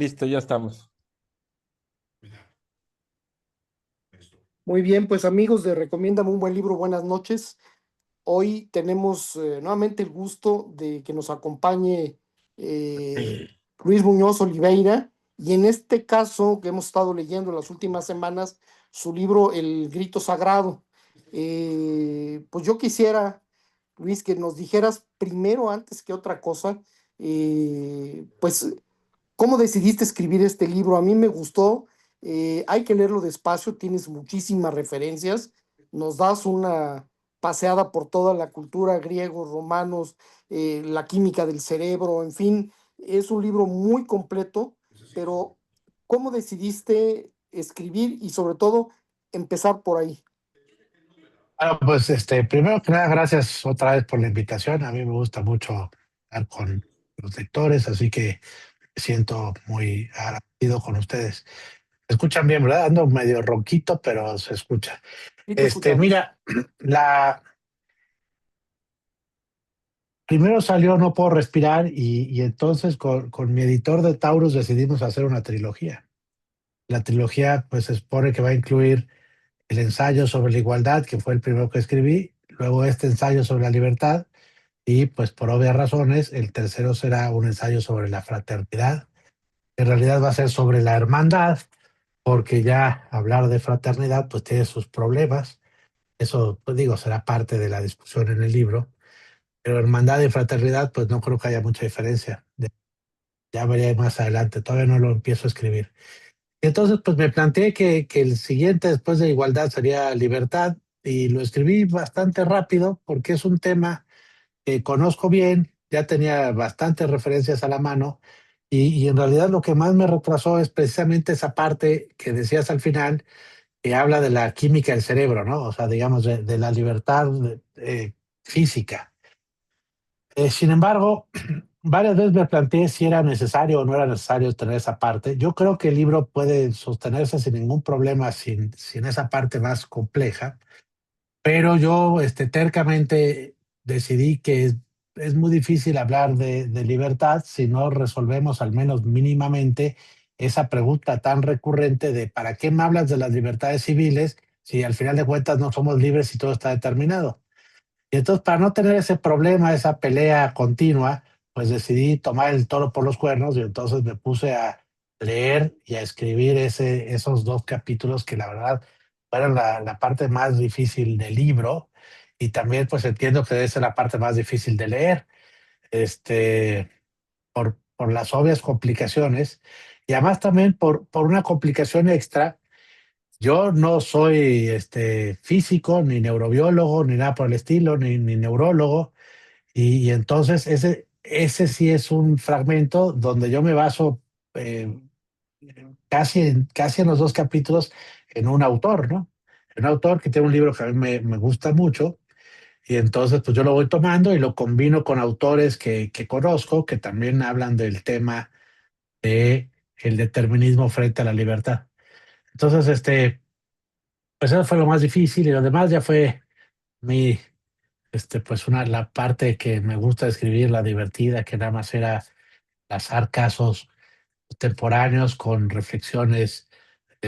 Listo, ya estamos. Muy bien, pues amigos de Recomiéndame un buen libro, buenas noches. Hoy tenemos nuevamente el gusto de que nos acompañe Luis Muñoz Oliveira y en este caso que hemos estado leyendo en las últimas semanas su libro El Grito Sagrado. Pues yo quisiera, Luis, que nos dijeras primero, antes que otra cosa, pues ¿cómo decidiste escribir este libro? A mí me gustó, hay que leerlo despacio, tienes muchísimas referencias, nos das una paseada por toda la cultura, griegos, romanos, la química del cerebro, en fin, es un libro muy completo, pero ¿cómo decidiste escribir y sobre todo empezar por ahí? Pues primero que nada, gracias otra vez por la invitación. A mí me gusta mucho estar con los lectores, así que me siento muy agradecido con ustedes. Se escuchan bien, ¿verdad? Ando medio ronquito, pero se escucha. Sí, te escuchamos. Mira, la primero salió No Puedo Respirar y entonces con mi editor de Taurus decidimos hacer una trilogía. La trilogía pues se supone que va a incluir el ensayo sobre la igualdad, que fue el primero que escribí, luego este ensayo sobre la libertad. Y pues por obvias razones, el tercero será un ensayo sobre la fraternidad. En realidad va a ser sobre la hermandad, porque ya hablar de fraternidad pues tiene sus problemas. Eso, pues digo, será parte de la discusión en el libro. Pero hermandad y fraternidad, pues no creo que haya mucha diferencia. Ya veré más adelante, todavía no lo empiezo a escribir. Y entonces, pues me planteé que el siguiente después de igualdad sería libertad y lo escribí bastante rápido porque es un tema que conozco bien, ya tenía bastantes referencias a la mano y en realidad lo que más me retrasó es precisamente esa parte que decías al final, que habla de la química del cerebro, ¿no? O sea, digamos, de la libertad física. Sin embargo, varias veces me planteé si era necesario o no era necesario tener esa parte. Yo creo que el libro puede sostenerse sin ningún problema, sin esa parte más compleja, pero yo tercamente decidí que es muy difícil hablar de libertad si no resolvemos al menos mínimamente esa pregunta tan recurrente de ¿para qué me hablas de las libertades civiles si al final de cuentas no somos libres y todo está determinado? Y entonces, para no tener ese problema, esa pelea continua, pues decidí tomar el toro por los cuernos y entonces me puse a leer y a escribir esos dos capítulos que la verdad fueron la parte más difícil del libro y también pues entiendo que debe ser la parte más difícil de leer, este, por las obvias complicaciones y además también por una complicación extra. Yo no soy físico, ni neurobiólogo, ni nada por el estilo, ni neurólogo, y entonces ese sí es un fragmento donde yo me baso eh, casi en los dos capítulos en un autor, ¿no? Un autor que tiene un libro que a mí me gusta mucho, y entonces pues yo lo voy tomando y lo combino con autores que conozco, que también hablan del tema de el determinismo frente a la libertad. Entonces, pues eso fue lo más difícil y lo demás ya fue mi, pues la parte que me gusta escribir, la divertida, que nada más era lazar casos contemporáneos con reflexiones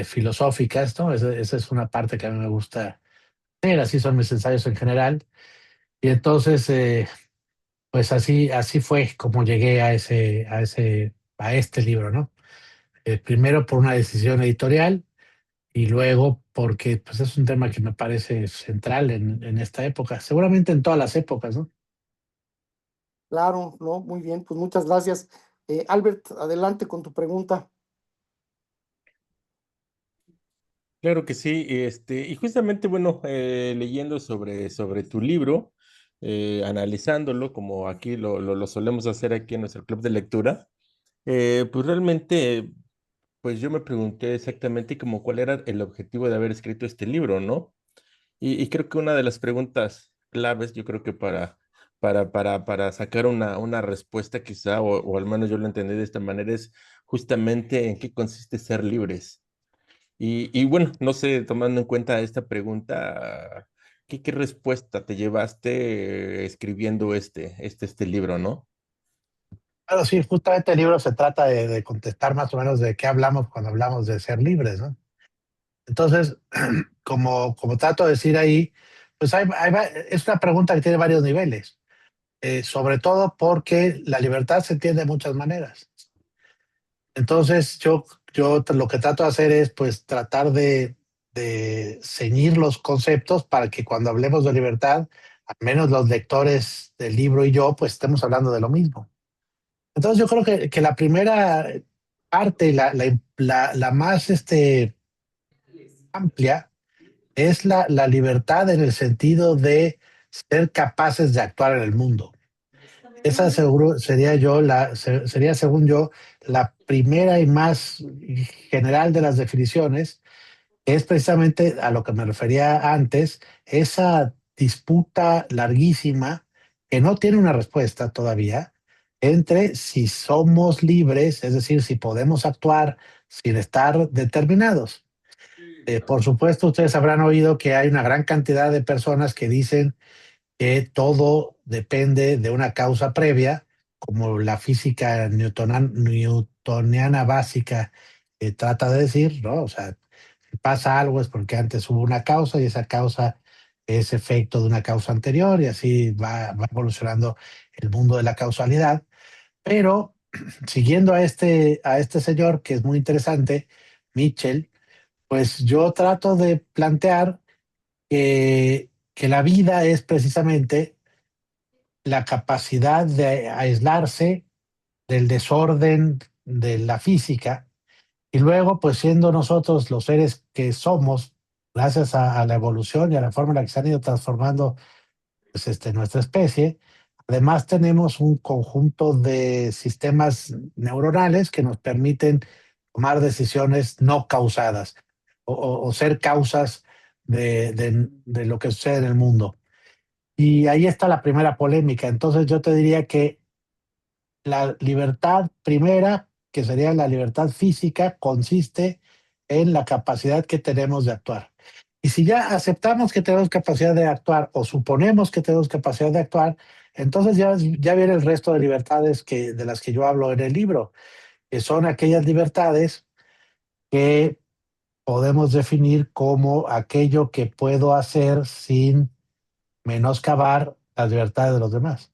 filosóficas, ¿no? Esa es una parte que a mí me gusta hacer, así son mis ensayos en general. Y entonces, pues así fue como llegué a este libro, ¿no? Primero por una decisión editorial y luego porque pues es un tema que me parece central en esta época, seguramente en todas las épocas, ¿no? Claro, ¿no? Muy bien, pues muchas gracias. Albert, adelante con tu pregunta. Claro que sí, y justamente, bueno, leyendo sobre tu libro, analizándolo, como aquí lo solemos hacer aquí en nuestro club de lectura, pues realmente, pues yo me pregunté exactamente como cuál era el objetivo de haber escrito este libro, ¿no? Y creo que una de las preguntas claves, yo creo que para sacar una respuesta quizá, o al menos yo lo entendí de esta manera, es justamente en qué consiste ser libres. Y bueno, no sé, tomando en cuenta esta pregunta, ¿qué respuesta te llevaste escribiendo este libro, ¿no? Claro, sí, justamente el libro se trata de contestar más o menos de qué hablamos cuando hablamos de ser libres, ¿no? Entonces, como trato de decir ahí, pues es una pregunta que tiene varios niveles, sobre todo porque la libertad se entiende de muchas maneras. Entonces, yo lo que trato de hacer es pues tratar de ceñir los conceptos para que cuando hablemos de libertad, al menos los lectores del libro y yo, pues estemos hablando de lo mismo. Entonces, yo creo que la primera parte, la más amplia, es la libertad en el sentido de ser capaces de actuar en el mundo. Esa seguro sería, según yo, la primera y más general de las definiciones, que es precisamente a lo que me refería antes, esa disputa larguísima que no tiene una respuesta todavía entre si somos libres, es decir, si podemos actuar sin estar determinados. Por supuesto, ustedes habrán oído que hay una gran cantidad de personas que dicen que todo depende de una causa previa, como la física newtoniana básica trata de decir, ¿no? O sea, si pasa algo es porque antes hubo una causa y esa causa es efecto de una causa anterior y así va evolucionando el mundo de la causalidad. Pero siguiendo a este señor, que es muy interesante, Mitchell, pues yo trato de plantear que la vida es precisamente la capacidad de aislarse del desorden de la física y luego, pues siendo nosotros los seres que somos, gracias a la evolución y a la forma en la que se han ido transformando pues, nuestra especie, además tenemos un conjunto de sistemas neuronales que nos permiten tomar decisiones no causadas o ser causas de lo que sucede en el mundo. Y ahí está la primera polémica. Entonces yo te diría que la libertad primera, que sería la libertad física, consiste en la capacidad que tenemos de actuar. Y si ya aceptamos que tenemos capacidad de actuar o suponemos que tenemos capacidad de actuar, entonces ya viene el resto de libertades de las que yo hablo en el libro, que son aquellas libertades que podemos definir como aquello que puedo hacer sin menoscabar las libertades de los demás.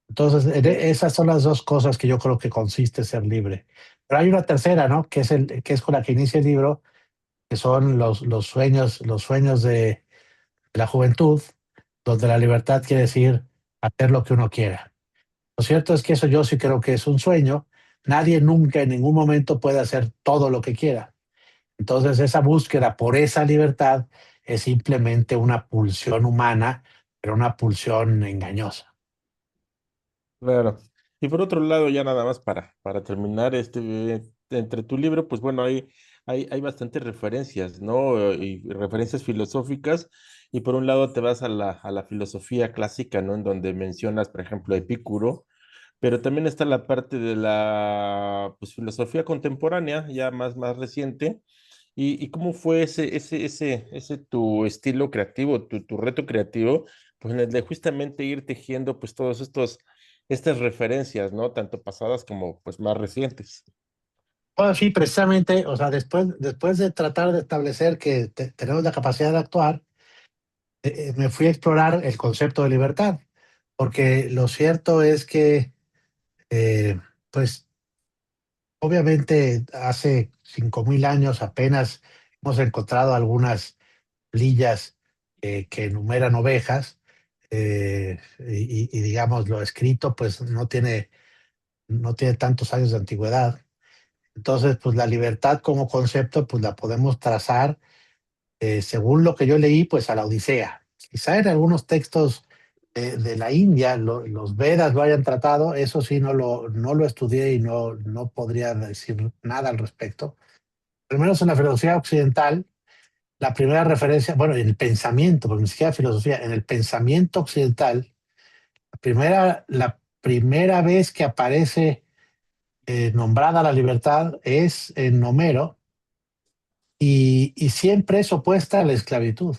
Entonces, esas son las dos cosas que yo creo que consiste ser libre. Pero hay una tercera, ¿no? Que es con la que inicia el libro, que son los sueños de la juventud, donde la libertad quiere decir hacer lo que uno quiera. Lo cierto es que eso yo sí creo que es un sueño. Nadie nunca en ningún momento puede hacer todo lo que quiera. Entonces, esa búsqueda por esa libertad es simplemente una pulsión humana, pero una pulsión engañosa. Claro. Y por otro lado, ya nada más para terminar, entre tu libro, pues bueno, hay bastantes referencias, ¿no? Y referencias filosóficas. Y por un lado te vas a la filosofía clásica, ¿no? En donde mencionas, por ejemplo, a Epicuro, pero también está la parte de la pues, filosofía contemporánea, ya más reciente. ¿Y cómo fue ese tu estilo creativo, tu reto creativo, pues en el de justamente ir tejiendo pues todos estas referencias, ¿no? Tanto pasadas como pues más recientes. Bueno, sí, precisamente, o sea, después de tratar de establecer que tenemos la capacidad de actuar, me fui a explorar el concepto de libertad, porque lo cierto es que, eh, pues, obviamente hace 5.000 años apenas hemos encontrado algunas lillas que enumeran ovejas, y digamos, lo escrito, pues, no tiene tantos años de antigüedad. Entonces, pues, la libertad como concepto, pues, la podemos trazar según lo que yo leí, pues a la Odisea. Quizá en algunos textos de la India, los Vedas lo hayan tratado, eso sí no lo estudié y no podría decir nada al respecto. Al menos en la filosofía occidental, la primera referencia, bueno, en el pensamiento, porque ni siquiera filosofía, en el pensamiento occidental, la primera vez que aparece nombrada la libertad es en Homero y siempre es opuesta a la esclavitud.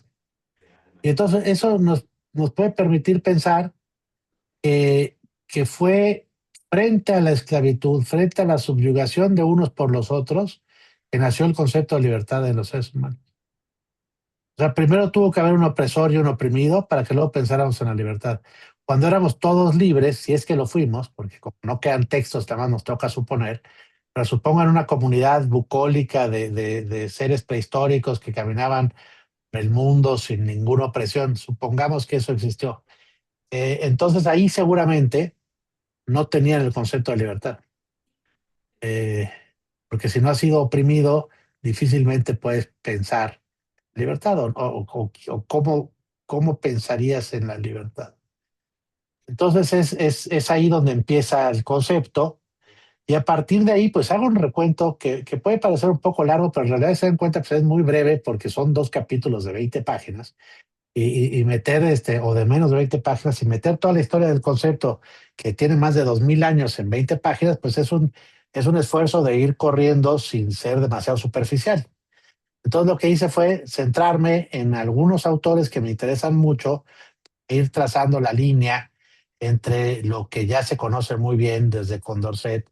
Y entonces eso nos puede permitir pensar que fue frente a la esclavitud, frente a la subyugación de unos por los otros, que nació el concepto de libertad de los seres humanos. O sea, primero tuvo que haber un opresor y un oprimido para que luego pensáramos en la libertad. Cuando éramos todos libres, si es que lo fuimos, porque como no quedan textos, además nos toca suponer, pero supongan una comunidad bucólica de seres prehistóricos que caminaban el mundo sin ninguna opresión, supongamos que eso existió. Entonces ahí seguramente no tenían el concepto de libertad. Eh, Porque si no has sido oprimido, difícilmente puedes pensar libertad o cómo pensarías en la libertad. Entonces es ahí donde empieza el concepto y a partir de ahí pues hago un recuento que puede parecer un poco largo, pero en realidad se dan cuenta que pues, es muy breve porque son 2 capítulos de 20 páginas y meter o de menos de 20 páginas y meter toda la historia del concepto que tiene más de 2000 años en 20 páginas, pues es un esfuerzo de ir corriendo sin ser demasiado superficial. Entonces lo que hice fue centrarme en algunos autores que me interesan mucho e ir trazando la línea entre lo que ya se conoce muy bien desde Condorcet,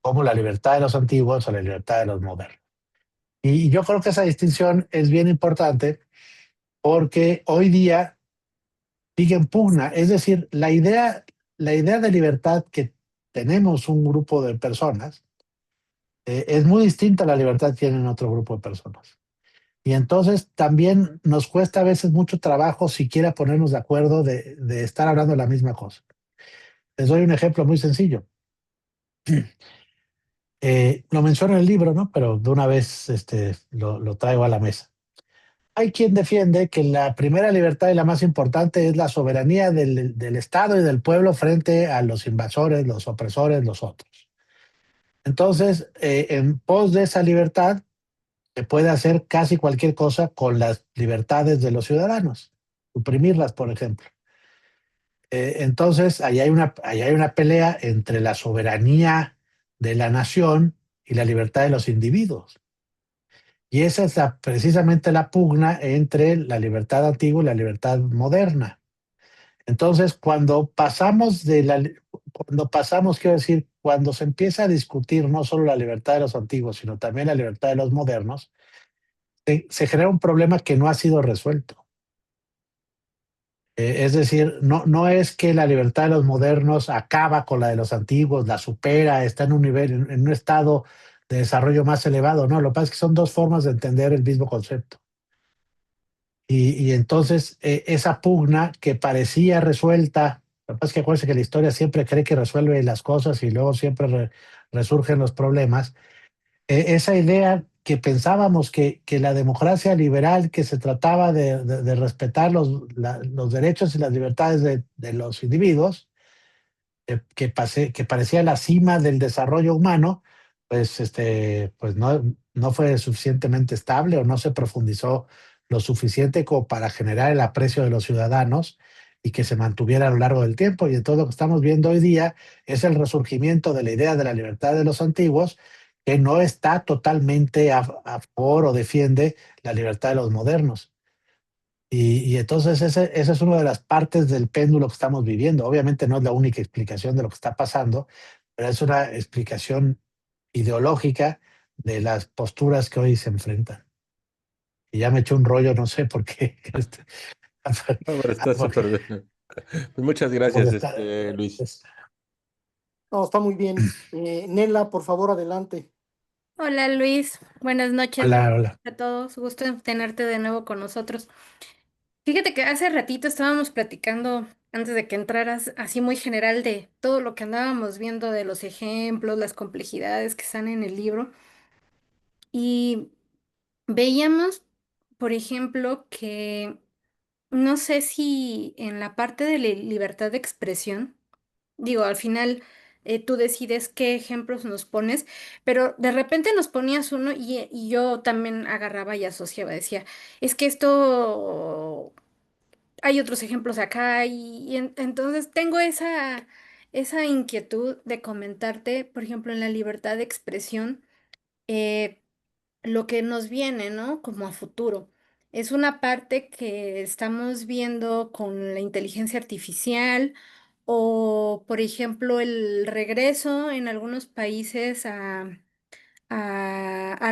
como la libertad de los antiguos o la libertad de los modernos. Y yo creo que esa distinción es bien importante porque hoy día sigue en pugna. Es decir, la idea de libertad que tenemos un grupo de personas es muy distinta a la libertad que tienen otro grupo de personas. Y entonces también nos cuesta a veces mucho trabajo siquiera ponernos de acuerdo de estar hablando de la misma cosa. Les doy un ejemplo muy sencillo. Lo menciono en el libro, ¿no? Pero de una vez lo traigo a la mesa. Hay quien defiende que la primera libertad y la más importante es la soberanía del Estado y del pueblo frente a los invasores, los opresores, los otros. Entonces, en pos de esa libertad, se puede hacer casi cualquier cosa con las libertades de los ciudadanos, suprimirlas, por ejemplo. Entonces, ahí hay una pelea entre la soberanía de la nación y la libertad de los individuos. Y esa es precisamente la pugna entre la libertad antigua y la libertad moderna. Entonces, quiero decir, cuando se empieza a discutir no solo la libertad de los antiguos, sino también la libertad de los modernos, se genera un problema que no ha sido resuelto. Es decir, no es que la libertad de los modernos acaba con la de los antiguos, la supera, está en un nivel, en un estado de desarrollo más elevado. No, lo que pasa es que son dos formas de entender el mismo concepto. Y entonces esa pugna que parecía resuelta, lo que pasa es que acuérdense que la historia siempre cree que resuelve las cosas y luego siempre resurgen los problemas. Esa idea que pensábamos que la democracia liberal, que se trataba de respetar los derechos y las libertades de los individuos, que parecía la cima del desarrollo humano, pues no fue suficientemente estable o no se profundizó lo suficiente como para generar el aprecio de los ciudadanos y que se mantuviera a lo largo del tiempo. Y entonces lo que estamos viendo hoy día es el resurgimiento de la idea de la libertad de los antiguos, que no está totalmente a favor o defiende la libertad de los modernos. Y entonces esa es una de las partes del péndulo que estamos viviendo. Obviamente no es la única explicación de lo que está pasando, pero es una explicación ideológica de las posturas que hoy se enfrentan. Y ya me eché un rollo, no sé por qué. No, pero está Porque, súper bien. Pues muchas porque gracias, está, Luis. es- No, está muy bien. Nela, por favor, adelante. Hola Luis, buenas noches hola, hola. a todos, gusto en tenerte de nuevo con nosotros. Fíjate que hace ratito estábamos platicando, antes de que entraras, así muy general de todo lo que andábamos viendo de los ejemplos, las complejidades que están en el libro y veíamos, por ejemplo, que no sé si en la parte de la libertad de expresión, digo, al final tú decides qué ejemplos nos pones, pero de repente nos ponías uno y yo también agarraba y asociaba, decía, es que esto, hay otros ejemplos acá entonces tengo esa inquietud de comentarte, por ejemplo, en la libertad de expresión, eh, lo que nos viene, ¿no? Como a futuro. Es una parte que estamos viendo con la inteligencia artificial o por ejemplo el regreso en algunos países a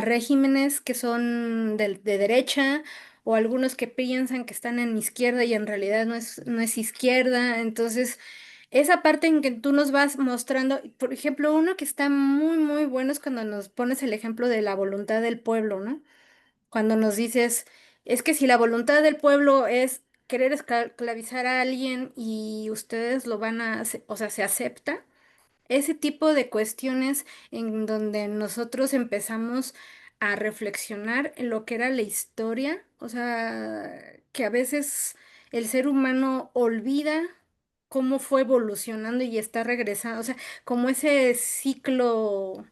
regímenes que son de derecha o algunos que piensan que están en izquierda y en realidad no es izquierda. Entonces, esa parte en que tú nos vas mostrando, por ejemplo, uno que está muy, muy bueno es cuando nos pones el ejemplo de la voluntad del pueblo, ¿no? Cuando nos dices, es que si la voluntad del pueblo es querer esclavizar a alguien y ustedes lo van a, o sea, se acepta. Ese tipo de cuestiones en donde nosotros empezamos a reflexionar en lo que era la historia, o sea, que a veces el ser humano olvida cómo fue evolucionando y está regresando, o sea, como ese ciclo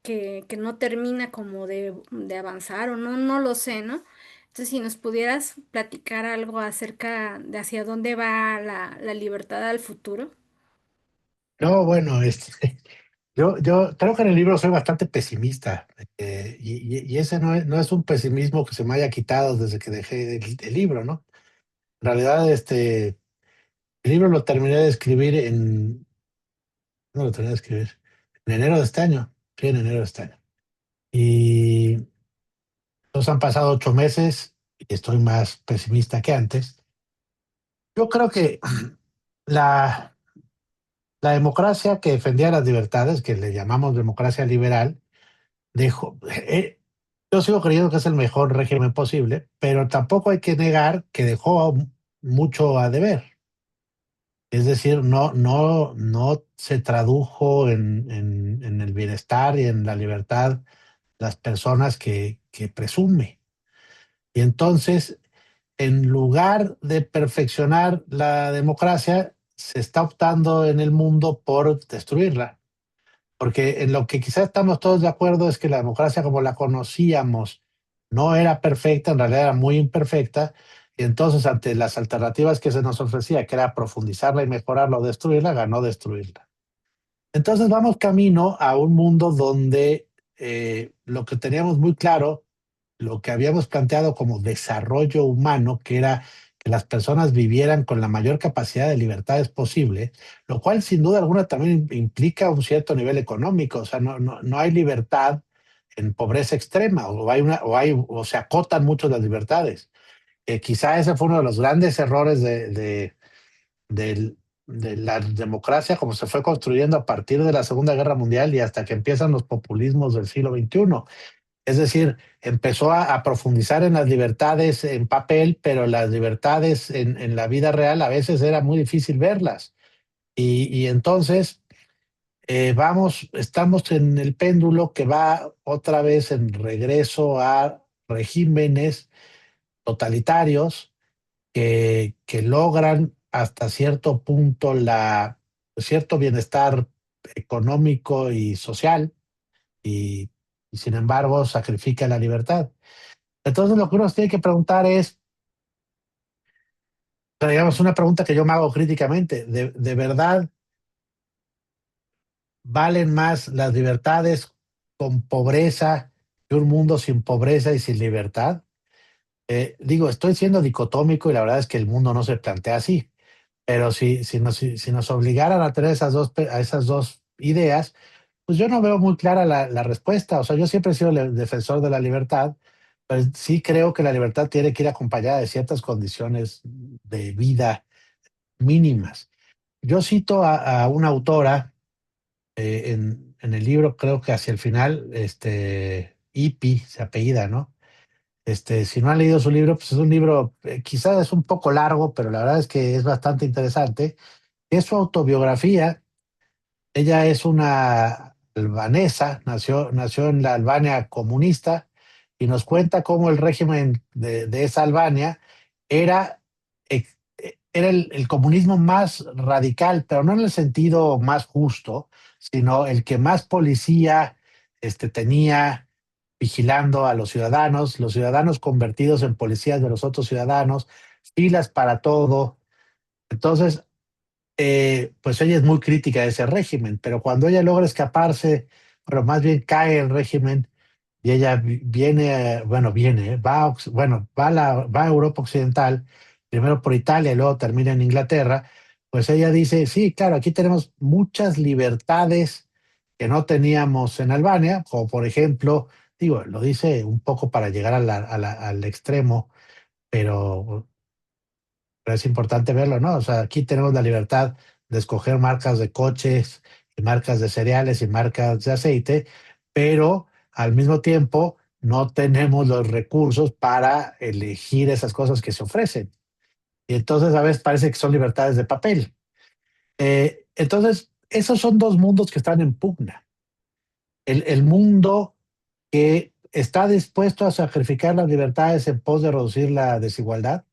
que no termina como de avanzar o no lo sé, ¿no? Entonces, si nos pudieras platicar algo acerca de hacia dónde va la libertad al futuro. No, bueno, yo creo que en el libro soy bastante pesimista, y ese no es un pesimismo que se me haya quitado desde que dejé el libro, ¿no? En realidad, el libro lo terminé de escribir no lo terminé de escribir, en enero de este año, sí, en enero de este año. Y nos han pasado 8 meses y estoy más pesimista que antes. Yo creo que la, la democracia que defendía las libertades, que le llamamos democracia liberal, dejó, yo sigo creyendo que es el mejor régimen posible, pero tampoco hay que negar que dejó mucho a deber. Es decir, no se tradujo en el bienestar y en la libertad las personas que presume. Y entonces, en lugar de perfeccionar la democracia, se está optando en el mundo por destruirla. Porque en lo que quizás estamos todos de acuerdo es que la democracia como la conocíamos no era perfecta, en realidad era muy imperfecta, y entonces ante las alternativas que se nos ofrecía, que era profundizarla y mejorarla o destruirla, ganó destruirla. Entonces vamos camino a un mundo donde lo que teníamos muy claro, lo que habíamos planteado como desarrollo humano, que era que las personas vivieran con la mayor capacidad de libertades posible, lo cual sin duda alguna también implica un cierto nivel económico. O sea, no hay libertad en pobreza extrema, o se acotan mucho las libertades. Quizá ese fue uno de los grandes errores del- de la democracia como se fue construyendo a partir de la Segunda Guerra Mundial y hasta que empiezan los populismos del siglo XXI. Es decir, empezó a profundizar en las libertades en papel, pero las libertades en la vida real a veces era muy difícil verlas. Y entonces estamos en el péndulo que va otra vez en regreso a regímenes totalitarios que logran hasta cierto punto cierto bienestar económico y social, y, y sin embargo sacrifica la libertad. Entonces lo que uno se tiene que preguntar es, digamos, una pregunta que yo me hago críticamente: ¿de verdad valen más las libertades con pobreza que un mundo sin pobreza y sin libertad? Digo, estoy siendo dicotómico y la verdad es que el mundo no se plantea así, pero si nos obligaran a tener esas dos ideas, pues yo no veo muy clara la respuesta. O sea, yo siempre he sido el defensor de la libertad, pero sí creo que la libertad tiene que ir acompañada de ciertas condiciones de vida mínimas. Yo cito a una autora en el libro, creo que hacia el final, Ipi se apellida, ¿no? Si no han leído su libro, pues es un libro, quizás es un poco largo, pero la verdad es que es bastante interesante. Es su autobiografía. Ella es una albanesa, nació en la Albania comunista, y nos cuenta cómo el régimen de esa Albania era, era el comunismo más radical, pero no en el sentido más justo, sino el que más policía tenía vigilando a los ciudadanos convertidos en policías de los otros ciudadanos, filas para todo. Entonces, pues ella es muy crítica de ese régimen, pero cuando ella logra escaparse, pero más bien cae el régimen, y ella viene, va a Europa Occidental, primero por Italia y luego termina en Inglaterra, pues ella dice, sí, claro, aquí tenemos muchas libertades que no teníamos en Albania, como por ejemplo, digo, lo dice un poco para llegar al extremo, pero es importante verlo, ¿no? O sea, aquí tenemos la libertad de escoger marcas de coches, y marcas de cereales y marcas de aceite, pero al mismo tiempo no tenemos los recursos para elegir esas cosas que se ofrecen. Y entonces a veces parece que son libertades de papel. Entonces, esos son dos mundos que están en pugna. El mundo que está dispuesto a sacrificar las libertades en pos de reducir la desigualdad,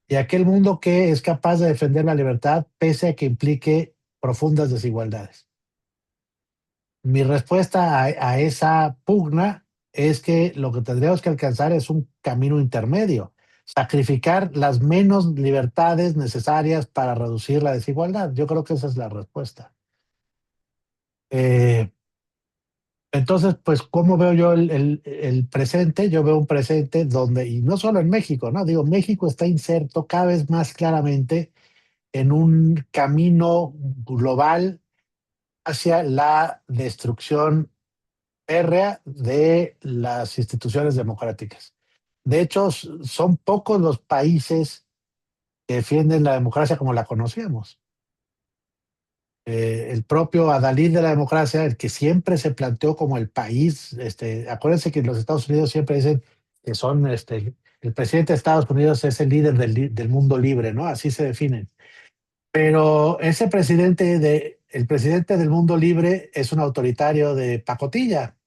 y aquel mundo que es capaz de defender la libertad pese a que implique profundas desigualdades. Mi respuesta a esa pugna es que lo que tendríamos que alcanzar es un camino intermedio, sacrificar las menos libertades necesarias para reducir la desigualdad. Yo creo que esa es la respuesta. Eh, entonces, pues, ¿cómo veo yo el presente? Yo veo un presente donde, y no solo en México, ¿no? Digo, México está inserto cada vez más claramente en un camino global hacia la destrucción férrea de las instituciones democráticas. De hecho, son pocos los países que defienden la democracia como la conocíamos. El propio adalid de la democracia, el que siempre se planteó como el país, acuérdense que los Estados Unidos siempre dicen que son, el presidente de Estados Unidos es el líder del mundo libre, ¿no? Así se definen. Pero ese el presidente del mundo libre es un autoritario de pacotilla.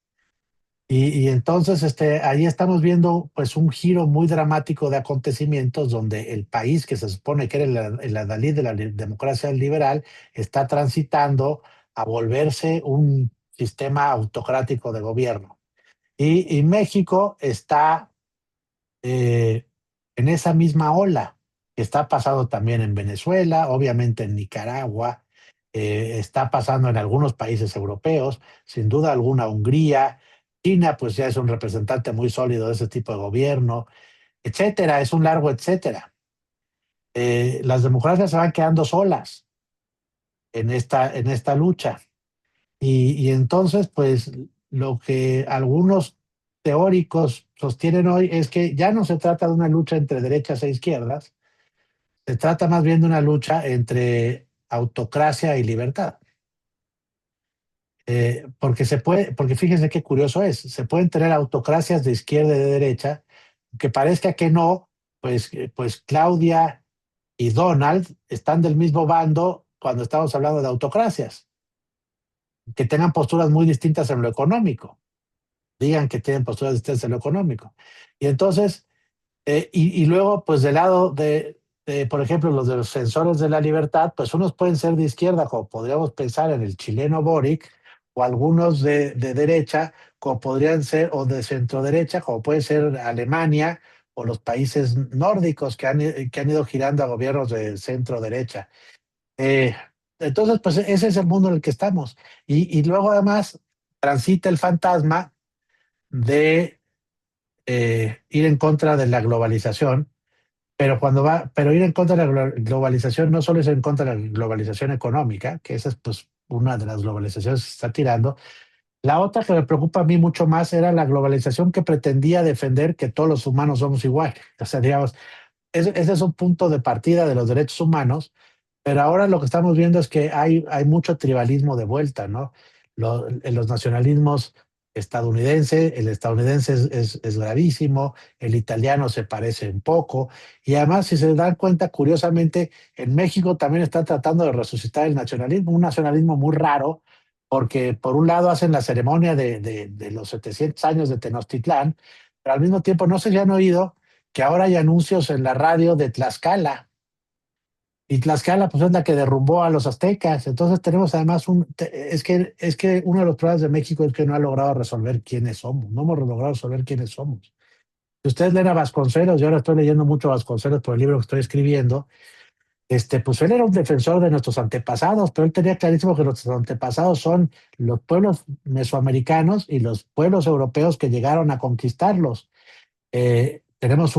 Y entonces ahí estamos viendo pues un giro muy dramático de acontecimientos donde el país que se supone que era el adalid de la democracia liberal está transitando a volverse un sistema autocrático de gobierno. Y México está en esa misma ola que está pasando también en Venezuela, obviamente en Nicaragua, está pasando en algunos países europeos, sin duda alguna Hungría, China pues ya es un representante muy sólido de ese tipo de gobierno, etcétera, es un largo etcétera. Las democracias se van quedando solas en esta lucha. Y entonces, pues, lo que algunos teóricos sostienen hoy es que ya no se trata de una lucha entre derechas e izquierdas, se trata más bien de una lucha entre autocracia y libertad. Porque fíjense qué curioso es, se pueden tener autocracias de izquierda y de derecha, que parezca que no, pues Claudia y Donald están del mismo bando cuando estamos hablando de autocracias, que tengan posturas muy distintas en lo económico, digan que tienen posturas distintas en lo económico. Y entonces, y luego, pues del lado por ejemplo, los de los defensores de la libertad, pues unos pueden ser de izquierda, como podríamos pensar en el chileno Boric, o algunos de derecha, como podrían ser, o de centro derecha, como puede ser Alemania o los países nórdicos que han ido girando a gobiernos de centro derecha. Eh, entonces, pues ese es el mundo en el que estamos. Y luego además transita el fantasma de ir en contra de la globalización, pero ir en contra de la globalización no solo es en contra de la globalización económica, que esa es pues una de las globalizaciones que se está tirando. La otra que me preocupa a mí mucho más era la globalización que pretendía defender que todos los humanos somos iguales. O sea, digamos, ese es un punto de partida de los derechos humanos, pero ahora lo que estamos viendo es que hay mucho tribalismo de vuelta, ¿no? En los nacionalismos estadounidenses, el estadounidense es gravísimo, el italiano se parece un poco, y además, si se dan cuenta, curiosamente, en México también están tratando de resucitar el nacionalismo, un nacionalismo muy raro, porque por un lado hacen la ceremonia de los 700 años de Tenochtitlán, pero al mismo tiempo no se le han oído que ahora hay anuncios en la radio de Tlaxcala, y Tlaxcala pues es la que derrumbó a los aztecas. Entonces tenemos además es que uno de los problemas de México es que no ha logrado resolver quiénes somos, no hemos logrado resolver quiénes somos. Si ustedes leen a Vasconcelos, yo ahora estoy leyendo mucho a Vasconcelos por el libro que estoy escribiendo, pues él era un defensor de nuestros antepasados, pero él tenía clarísimo que nuestros antepasados son los pueblos mesoamericanos y los pueblos europeos que llegaron a conquistarlos. tenemos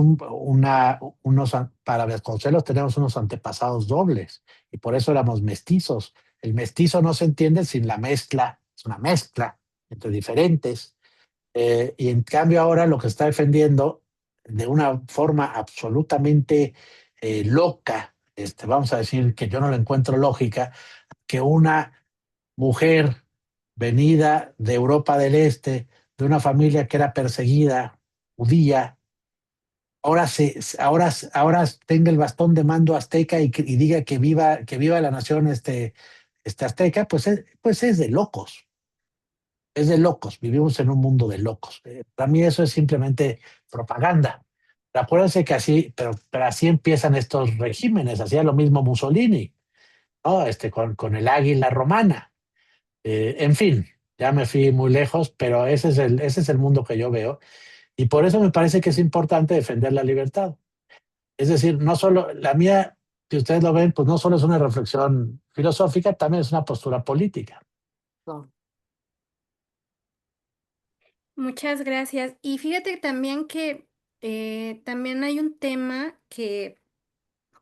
para Vasconcelos tenemos unos antepasados dobles y por eso éramos mestizos. El mestizo no se entiende sin la mezcla, es una mezcla entre diferentes. Y en cambio ahora lo que está defendiendo de una forma absolutamente loca, vamos a decir que yo no le encuentro lógica, que una mujer venida de Europa del Este, de una familia que era perseguida, judía, ahora tenga el bastón de mando azteca y diga que viva la nación azteca, pues es de locos. Es de locos, vivimos en un mundo de locos. Para mí eso es simplemente propaganda. Pero acuérdense que pero así empiezan estos regímenes, hacía lo mismo Mussolini, ¿no? Con el águila romana. En fin, ya me fui muy lejos, pero ese es el mundo que yo veo. Y por eso me parece que es importante defender la libertad. Es decir, no solo la mía, si ustedes lo ven, pues no solo es una reflexión filosófica, también es una postura política. No. Muchas gracias. Y fíjate también que también hay un tema que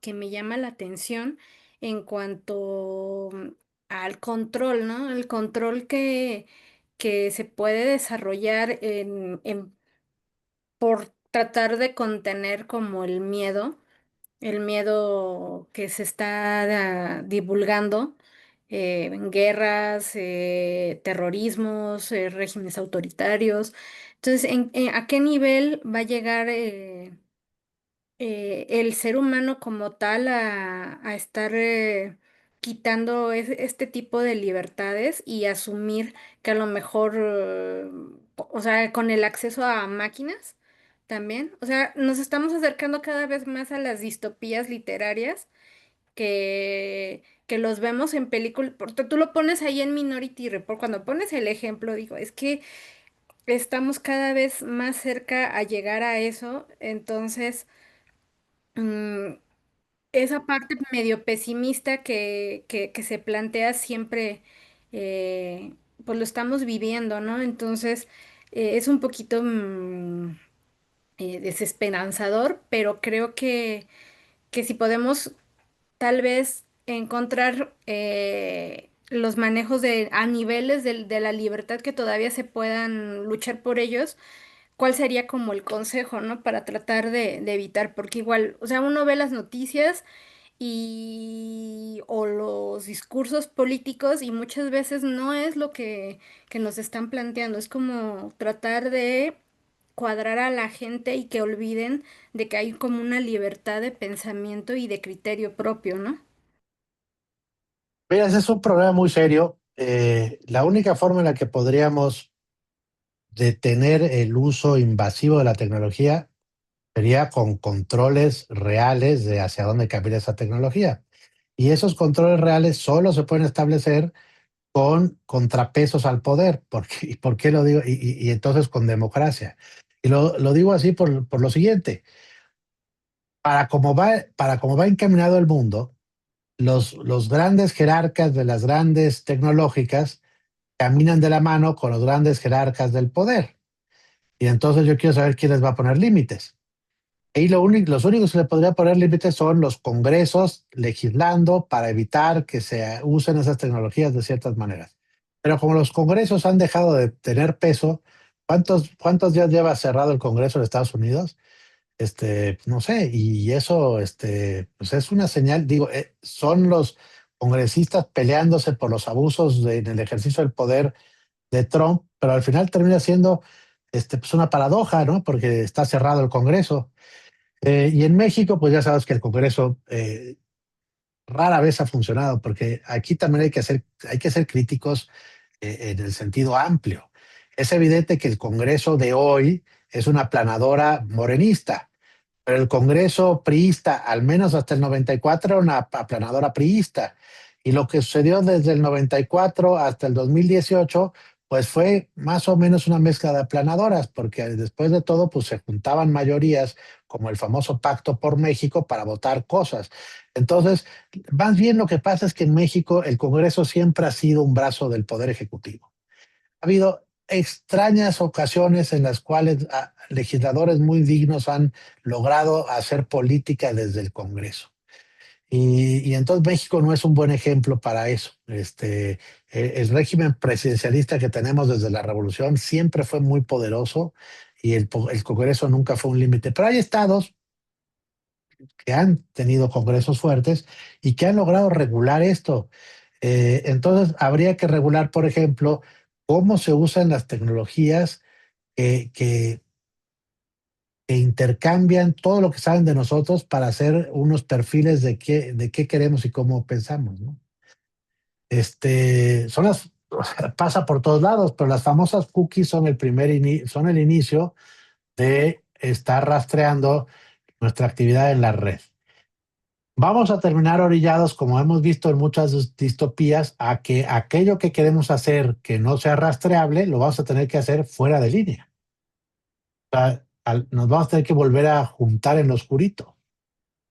me llama la atención en cuanto al control, ¿no? El control que se puede desarrollar por tratar de contener como el miedo que se está divulgando en guerras, terrorismos, regímenes autoritarios. Entonces, ¿a qué nivel va a llegar el ser humano como tal a estar quitando este tipo de libertades y asumir que a lo mejor, o sea, con el acceso a máquinas también? O sea, nos estamos acercando cada vez más a las distopías literarias que los vemos en películas. Tú lo pones ahí en Minority Report, cuando pones el ejemplo, digo, es que estamos cada vez más cerca a llegar a eso, entonces mm, esa parte medio pesimista que se plantea siempre, eh, pues lo estamos viviendo, ¿no? Entonces es un poquito desesperanzador, pero creo que si podemos tal vez encontrar los manejos a niveles de la libertad que todavía se puedan luchar por ellos, ¿cuál sería como el consejo, ¿no? Para tratar de evitar, porque igual, o sea, uno ve las noticias o los discursos políticos y muchas veces no es lo que nos están planteando, es como tratar de cuadrar a la gente y que olviden de que hay como una libertad de pensamiento y de criterio propio, ¿no? Mira, ese es un problema muy serio. La única forma en la que podríamos detener el uso invasivo de la tecnología sería con controles reales de hacia dónde camina esa tecnología. Y esos controles reales solo se pueden establecer con contrapesos al poder. ¿Y por qué lo digo? Y entonces con democracia. Y lo digo así por lo siguiente. Para cómo va encaminado el mundo, los grandes jerarcas de las grandes tecnológicas caminan de la mano con los grandes jerarcas del poder. Y entonces yo quiero saber quién les va a poner límites. Y los únicos que le podría poner límites son los congresos legislando para evitar que se usen esas tecnologías de ciertas maneras. Pero como los congresos han dejado de tener peso, ¿cuántos días lleva cerrado el Congreso de Estados Unidos? No sé, y eso, pues es una señal, digo, son los congresistas peleándose por los abusos en el ejercicio del poder de Trump, pero al final termina siendo, pues una paradoja, ¿no? Porque está cerrado el Congreso. Y en México, pues ya sabes que el Congreso rara vez ha funcionado, porque aquí también hay que ser críticos en el sentido amplio. Es evidente que el Congreso de hoy es una planadora morenista, pero el Congreso priista, al menos hasta el 94, era una aplanadora priista. Y lo que sucedió desde el 94 hasta el 2018, pues fue más o menos una mezcla de aplanadoras, porque después de todo, pues se juntaban mayorías, como el famoso Pacto por México, para votar cosas. Entonces, más bien lo que pasa es que en México el Congreso siempre ha sido un brazo del Poder Ejecutivo. Ha habido, extrañas ocasiones en las cuales legisladores muy dignos han logrado hacer política desde el Congreso. Y entonces México no es un buen ejemplo para eso. El régimen presidencialista que tenemos desde la Revolución siempre fue muy poderoso y el Congreso nunca fue un límite. Pero hay estados que han tenido congresos fuertes y que han logrado regular esto. Entonces, habría que regular, por ejemplo, cómo se usan las tecnologías que intercambian todo lo que saben de nosotros para hacer unos perfiles de qué queremos y cómo pensamos, ¿no? O sea, pasa por todos lados, pero las famosas cookies son son el inicio de estar rastreando nuestra actividad en la red. Vamos a terminar orillados, como hemos visto en muchas distopías, a que aquello que queremos hacer que no sea rastreable, lo vamos a tener que hacer fuera de línea. O sea, nos vamos a tener que volver a juntar en lo oscurito,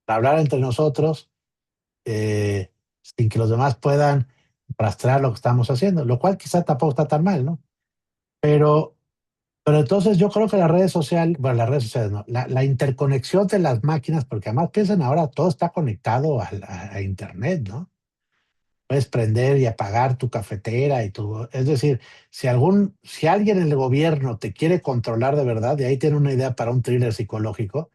para hablar entre nosotros, sin que los demás puedan rastrear lo que estamos haciendo, lo cual quizá tampoco está tan mal, ¿no? Pero entonces yo creo que las redes sociales no, la interconexión de las máquinas, porque además piensen ahora, todo está conectado a Internet, ¿no? Puedes prender y apagar tu cafetera y tu... Es decir, si alguien en el gobierno te quiere controlar de verdad, y ahí tiene una idea para un thriller psicológico,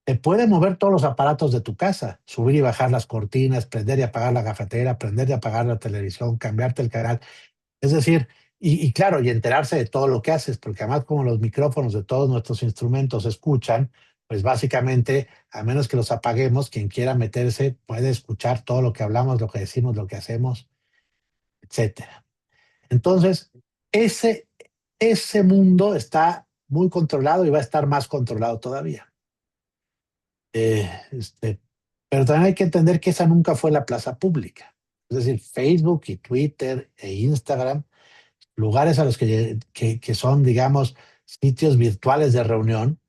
te puede mover todos los aparatos de tu casa, subir y bajar las cortinas, prender y apagar la cafetera, prender y apagar la televisión, cambiarte el canal. Es decir, y claro, y enterarse de todo lo que haces, porque además como los micrófonos de todos nuestros instrumentos se escuchan, pues básicamente, a menos que los apaguemos, quien quiera meterse puede escuchar todo lo que hablamos, lo que decimos, lo que hacemos, etcétera. Entonces, ese, ese mundo está muy controlado y va a estar más controlado todavía. Eh, este, pero también hay que entender que esa nunca fue la plaza pública. Es decir, Facebook y Twitter e Instagram, lugares a los que son, digamos, sitios virtuales de reunión,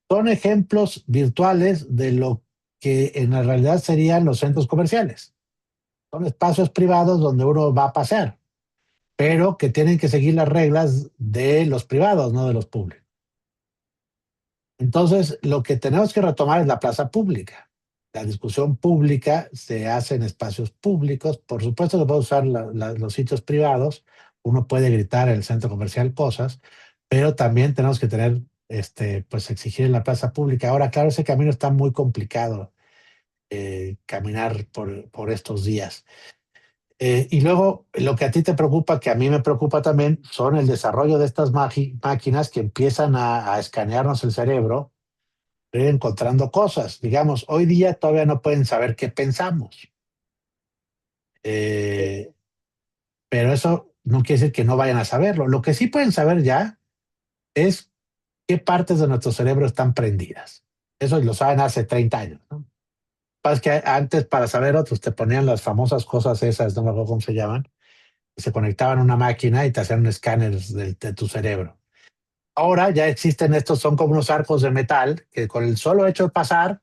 son ejemplos virtuales de lo que en la realidad serían los centros comerciales. Son espacios privados donde uno va a pasear, pero que tienen que seguir las reglas de los privados, no de los públicos. Entonces, lo que tenemos que retomar es la plaza pública. La discusión pública se hace en espacios públicos. Por supuesto que puede usar los sitios privados. Uno puede gritar en el centro comercial cosas, pero también tenemos que tener, pues exigir en la plaza pública. Ahora, claro, ese camino está muy complicado, caminar por estos días. Y luego, lo que a ti te preocupa, que a mí me preocupa también, son el desarrollo de estas máquinas que empiezan a escanearnos el cerebro, ir encontrando cosas. Digamos, hoy día todavía no pueden saber qué pensamos. Pero eso no quiere decir que no vayan a saberlo. Lo que sí pueden saber ya es qué partes de nuestro cerebro están prendidas. Eso lo saben hace 30 años, ¿no? Es que antes, para saber otros, te ponían las famosas cosas esas, no me acuerdo cómo se llaman, y se conectaban a una máquina y te hacían un escáner de tu cerebro. Ahora ya existen estos, son como unos arcos de metal que con el solo hecho de pasar,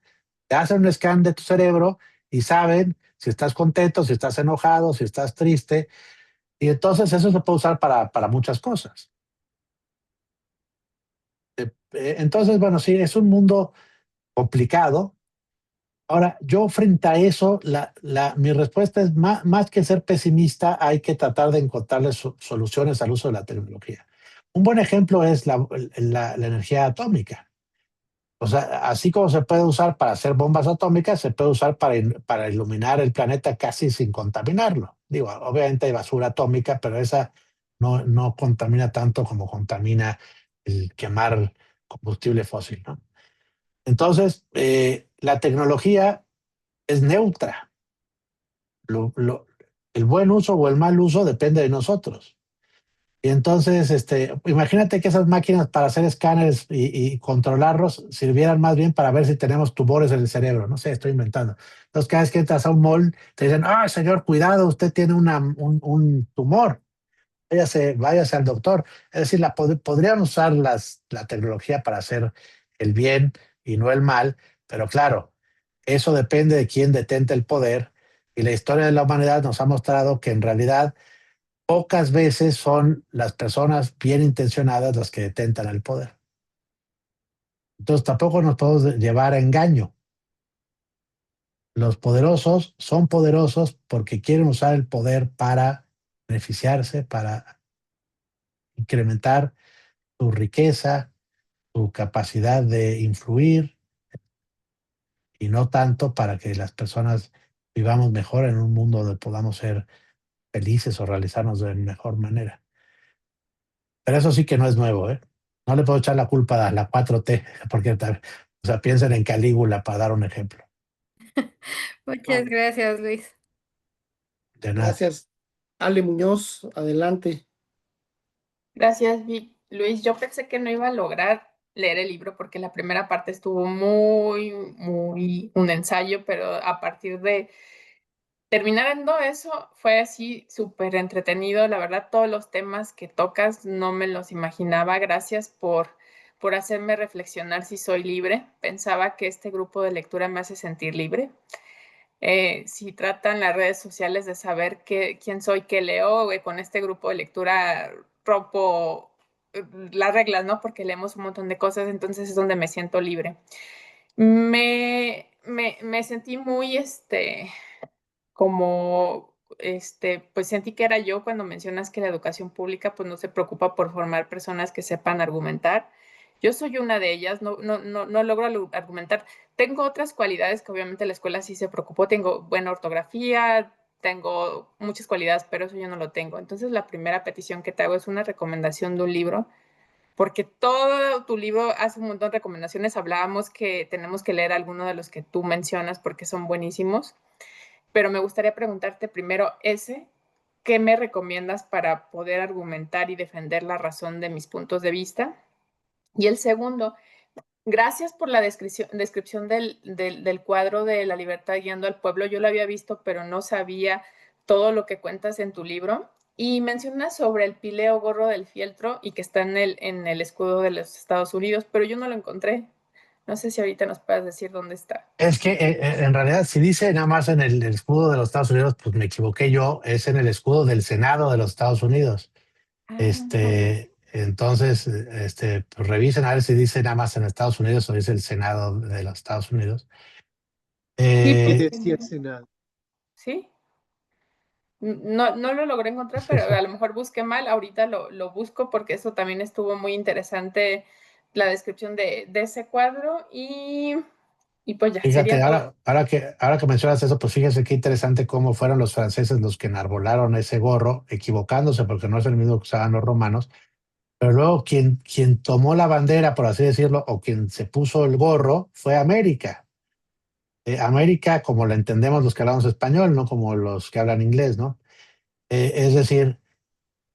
te hacen un scan de tu cerebro y saben si estás contento, si estás enojado, si estás triste. Y entonces eso se puede usar para muchas cosas. Entonces, bueno, sí, es un mundo complicado. Ahora, yo frente a eso, mi respuesta es más que ser pesimista, hay que tratar de encontrarle soluciones al uso de la tecnología. Un buen ejemplo es la energía atómica. O sea, así como se puede usar para hacer bombas atómicas, se puede usar para iluminar el planeta casi sin contaminarlo. Digo, obviamente hay basura atómica, pero esa no contamina tanto como contamina el quemar combustible fósil, ¿no? Entonces, la tecnología es neutra. Lo- lo- el buen uso o el mal uso depende de nosotros. Y entonces, imagínate que esas máquinas para hacer escáneres y controlarlos sirvieran más bien para ver si tenemos tumores en el cerebro. No sé, estoy inventando. Entonces, cada vez que entras a un mall, te dicen, ah, señor, cuidado, usted tiene un tumor. Váyase al doctor. Es decir, podrían usar la tecnología para hacer el bien y no el mal, pero claro, eso depende de quién detente el poder. Y la historia de la humanidad nos ha mostrado que en realidad pocas veces son las personas bien intencionadas las que detentan el poder. Entonces tampoco nos podemos llevar a engaño. Los poderosos son poderosos porque quieren usar el poder para beneficiarse, para incrementar su riqueza, su capacidad de influir, y no tanto para que las personas vivamos mejor en un mundo donde podamos ser felices o realizarnos de mejor manera. Pero eso sí que no es nuevo, ¿eh? No le puedo echar la culpa a la 4T, porque o sea, piensen en Calígula para dar un ejemplo. Muchas gracias, Luis. De nada. Gracias. Ale Muñoz, adelante. Gracias, Vic. Luis, yo pensé que no iba a lograr leer el libro porque la primera parte estuvo muy un ensayo, pero a partir de terminando eso fue así súper entretenido. La verdad, todos los temas que tocas no me los imaginaba. Gracias por hacerme reflexionar si soy libre. Pensaba que este grupo de lectura me hace sentir libre. Si tratan las redes sociales de saber quién soy, qué leo, con este grupo de lectura rompo las reglas, ¿no? Porque leemos un montón de cosas, entonces es donde me siento libre. Me sentí muy, como, pues sentí que era yo cuando mencionas que la educación pública, pues no se preocupa por formar personas que sepan argumentar. Yo soy una de ellas, no logro argumentar. Tengo otras cualidades que obviamente la escuela sí se preocupó. Tengo buena ortografía, tengo muchas cualidades, pero eso yo no lo tengo. Entonces, la primera petición que te hago es una recomendación de un libro, porque todo tu libro hace un montón de recomendaciones. Hablábamos que tenemos que leer alguno de los que tú mencionas porque son buenísimos, pero me gustaría preguntarte primero ese, ¿qué me recomiendas para poder argumentar y defender la razón de mis puntos de vista? Y el segundo, gracias por la descripción del cuadro de La libertad guiando al pueblo. Yo lo había visto, pero no sabía todo lo que cuentas en tu libro. Y mencionas sobre el pileo gorro del fieltro y que está en el escudo de los Estados Unidos, pero yo no lo encontré. No sé si ahorita nos puedes decir dónde está. Es que en realidad, si dice nada más en el escudo de los Estados Unidos, pues me equivoqué yo, es en el escudo del Senado de los Estados Unidos. Ah, Entonces, pues revisen a ver si dice nada más en Estados Unidos o dice el Senado de los Estados Unidos. sí, Sí, Eh, decía el Senado. sí. No lo logré encontrar, pero a lo mejor busqué mal. Ahorita lo busco porque eso también estuvo muy interesante, la descripción de ese cuadro. Y pues ya, Fíjate, sería todo. ahora que mencionas eso, pues fíjese qué interesante cómo fueron los franceses los que enarbolaron ese gorro, equivocándose porque no es el mismo que usaban los romanos, pero luego quien tomó la bandera, por así decirlo, o quien se puso el gorro fue América. América, como la entendemos los que hablamos español, no como los que hablan inglés, ¿no? Es decir,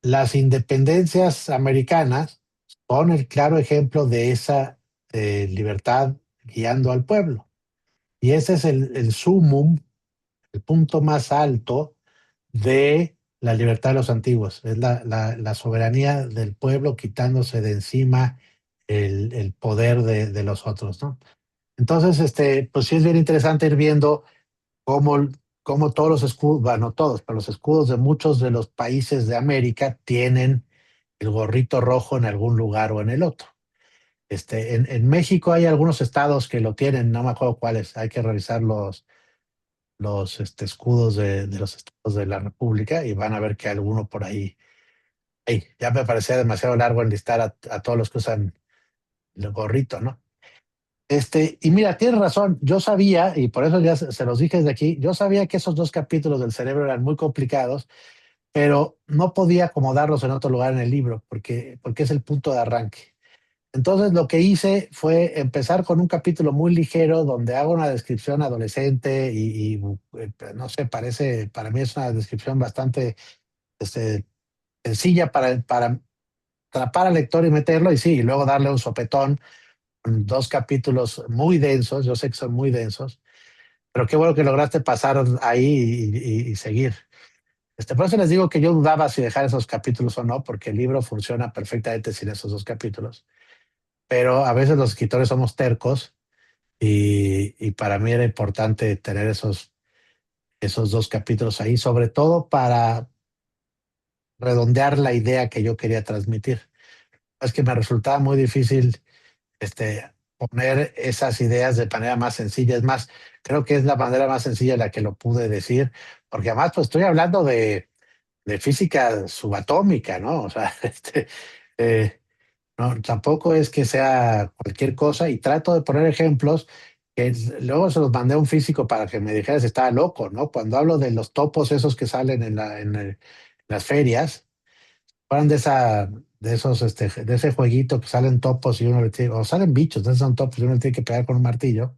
las independencias americanas son el claro ejemplo de esa libertad guiando al pueblo. Y ese es el sumum, el punto más alto de la libertad de los antiguos. Es la soberanía del pueblo quitándose de encima el poder de los otros, ¿no? Entonces, pues sí es bien interesante ir viendo cómo, cómo todos los escudos, bueno, no todos, pero los escudos de muchos de los países de América tienen el gorrito rojo en algún lugar o en el otro. En México hay algunos estados que lo tienen, no me acuerdo cuáles, hay que revisar los escudos de los estados de la República y van a ver que alguno por ahí, ey, ya me parecía demasiado largo enlistar a todos los que usan el gorrito, ¿no? Y mira, tienes razón, yo sabía, y por eso ya se los dije desde aquí, yo sabía que esos dos capítulos del cerebro eran muy complicados, pero no podía acomodarlos en otro lugar en el libro, porque es el punto de arranque. Entonces lo que hice fue empezar con un capítulo muy ligero donde hago una descripción adolescente no sé, para mí es una descripción bastante este, sencilla para atrapar al lector y meterlo, y sí, y luego darle un sopetón con dos capítulos muy densos, yo sé que son muy densos, pero qué bueno que lograste pasar ahí y seguir. Por eso les digo que yo dudaba si dejar esos capítulos o no, porque el libro funciona perfectamente sin esos dos capítulos. Pero a veces los escritores somos tercos y para mí era importante tener esos dos capítulos ahí, sobre todo redondear la idea que yo quería transmitir. Es que me resultaba muy difícil poner esas ideas de manera más sencilla. Es más, creo que es la manera más sencilla en la que lo pude decir, porque además pues estoy hablando de física subatómica, ¿no? O sea, eh, no, tampoco es que sea cualquier cosa y trato de poner ejemplos que luego se los mandé a un físico para que me dijera si estaba loco, ¿no? Cuando hablo de los topos esos que salen en las ferias, fueron de esos, de ese jueguito que salen topos y uno le tiene, o salen bichos, entonces son topos y uno le tiene que pegar con un martillo.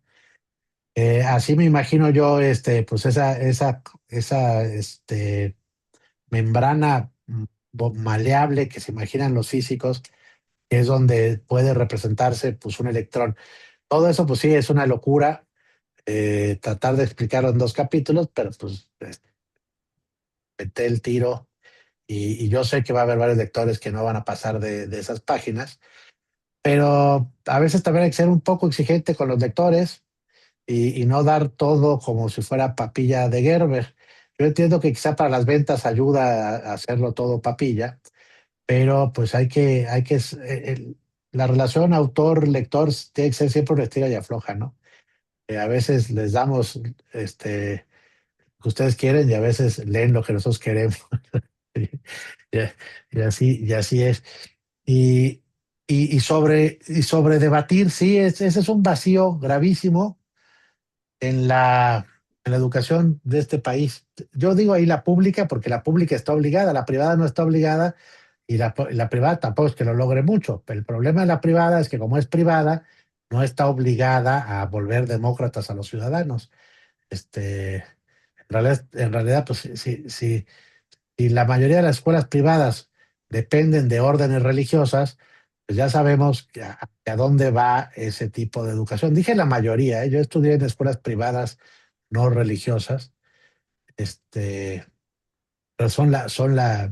Así me imagino yo, pues esa membrana maleable que se imaginan los físicos, que es donde puede representarse pues un electrón. Todo eso pues sí es una locura, tratar de explicarlo en 2 capítulos, pero pues meté el tiro y yo sé que va a haber varios lectores que no van a pasar de esas páginas, pero a veces también hay que ser un poco exigente con los lectores y no dar todo como si fuera papilla de Gerber. Yo entiendo que quizá para las ventas ayuda a hacerlo todo papilla, pero pues la relación autor-lector tiene que ser siempre una estira y afloja, ¿no? A veces les damos lo que ustedes quieren y a veces leen lo que nosotros queremos. y, y así es. Y, y sobre debatir, sí, ese es un vacío gravísimo en la educación de este país. Yo digo ahí la pública porque la pública está obligada, la privada no está obligada y la privada tampoco es que lo logre mucho. Pero el problema de la privada es que como es privada, no está obligada a volver demócratas a los ciudadanos. En realidad, pues si la mayoría de las escuelas privadas dependen de órdenes religiosas, pues ya sabemos a dónde va ese tipo de educación. Dije la mayoría, ¿eh? Yo estudié en escuelas privadas no religiosas, pero son la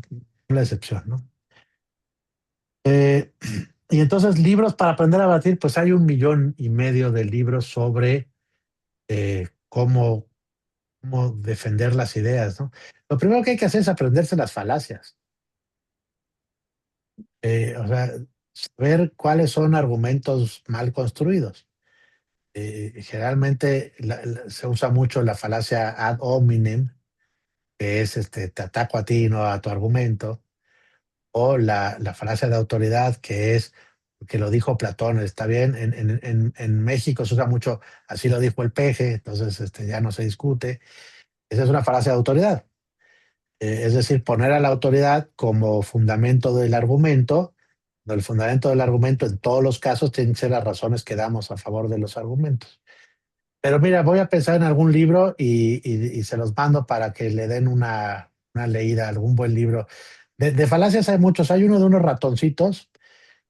excepción, ¿no? Eh, y entonces, libros para aprender a batir, pues hay 1,5 millones de libros sobre cómo defender las ideas, ¿no? Lo primero que hay que hacer es aprenderse las falacias. O sea, saber cuáles son argumentos mal construidos. Generalmente se usa mucho la falacia ad hominem, que es te ataco a ti, no a tu argumento, o la falacia de autoridad, que es que lo dijo Platón, está bien, en México se usa mucho, así lo dijo el peje, entonces ya no se discute. Esa es una falacia de autoridad. Es decir, poner a la autoridad como fundamento del argumento. El fundamento del argumento en todos los casos tienen que ser las razones que damos a favor de los argumentos. Pero mira, voy a pensar en algún libro y se los mando para que le den una leída, algún buen libro. De falacias hay muchos. Hay uno de unos ratoncitos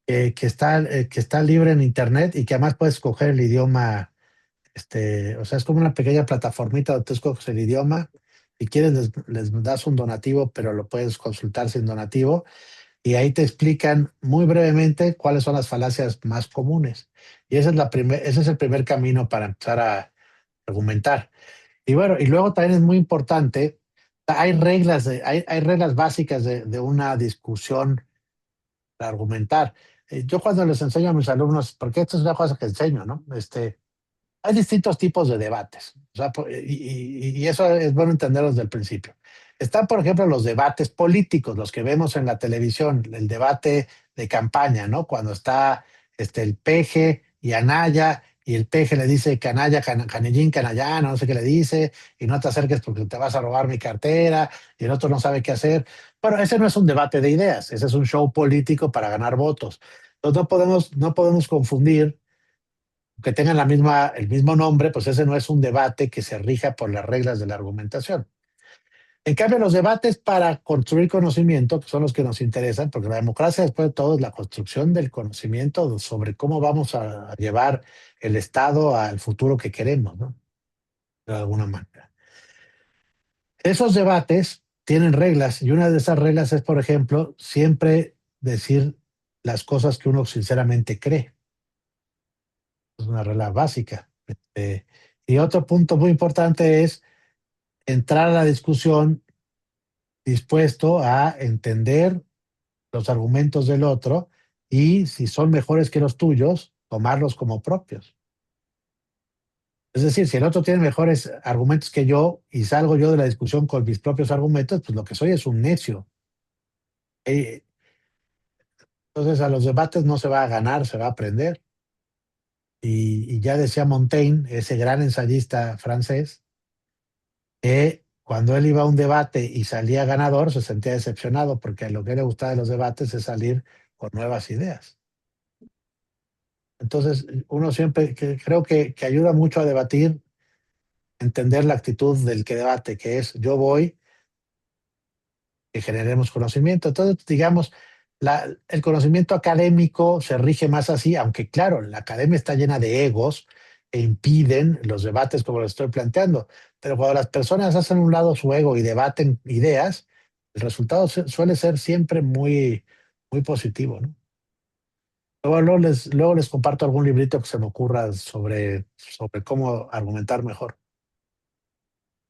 que está libre en internet y que además puedes escoger el idioma. O sea, es como una pequeña plataformita donde tú escoges el idioma. Si quieres, les das un donativo, pero lo puedes consultar sin donativo. Y ahí te explican muy brevemente cuáles son las falacias más comunes. Y ese es el primer camino para empezar a argumentar. Y bueno, y luego también es muy importante, hay reglas básicas de una discusión para argumentar. Yo cuando les enseño a mis alumnos, porque esto es una cosa que enseño, ¿no? Hay distintos tipos de debates, o sea, y eso es bueno entenderlo desde el principio. Están, por ejemplo, los debates políticos, los que vemos en la televisión, el debate de campaña, ¿no? Cuando está el peje y Anaya, y el peje le dice canalla, canellín, canallana, no sé qué le dice, y no te acerques porque te vas a robar mi cartera, y el otro no sabe qué hacer. Bueno, ese no es un debate de ideas, ese es un show político para ganar votos. Entonces no podemos confundir que tengan el mismo nombre, pues ese no es un debate que se rija por las reglas de la argumentación. En cambio, los debates para construir conocimiento, que son los que nos interesan, porque la democracia, después de todo, es la construcción del conocimiento sobre cómo vamos a llevar el Estado al futuro que queremos, ¿no? De alguna manera. Esos debates tienen reglas, y una de esas reglas es, por ejemplo, siempre decir las cosas que uno sinceramente cree. Es una regla básica. Y otro punto muy importante es entrar a la discusión dispuesto a entender los argumentos del otro y si son mejores que los tuyos, tomarlos como propios. Es decir, si el otro tiene mejores argumentos que yo y salgo yo de la discusión con mis propios argumentos, pues lo que soy es un necio. Eh, Entonces a los debates no se va a ganar, se va a aprender. Y ya decía Montaigne, ese gran ensayista francés, que cuando él iba a un debate y salía ganador, se sentía decepcionado porque lo que le gustaba de los debates es salir con nuevas ideas. Entonces, uno siempre, creo que ayuda mucho a debatir, entender la actitud del que debate, que es yo voy, que generemos conocimiento. Entonces, digamos, el conocimiento académico se rige más así, aunque claro, la academia está llena de egos que impiden los debates como lo estoy planteando. Pero cuando las personas hacen a un lado su ego y debaten ideas, el resultado suele ser siempre muy, muy positivo, ¿no? Luego les comparto algún librito que se me ocurra sobre cómo argumentar mejor.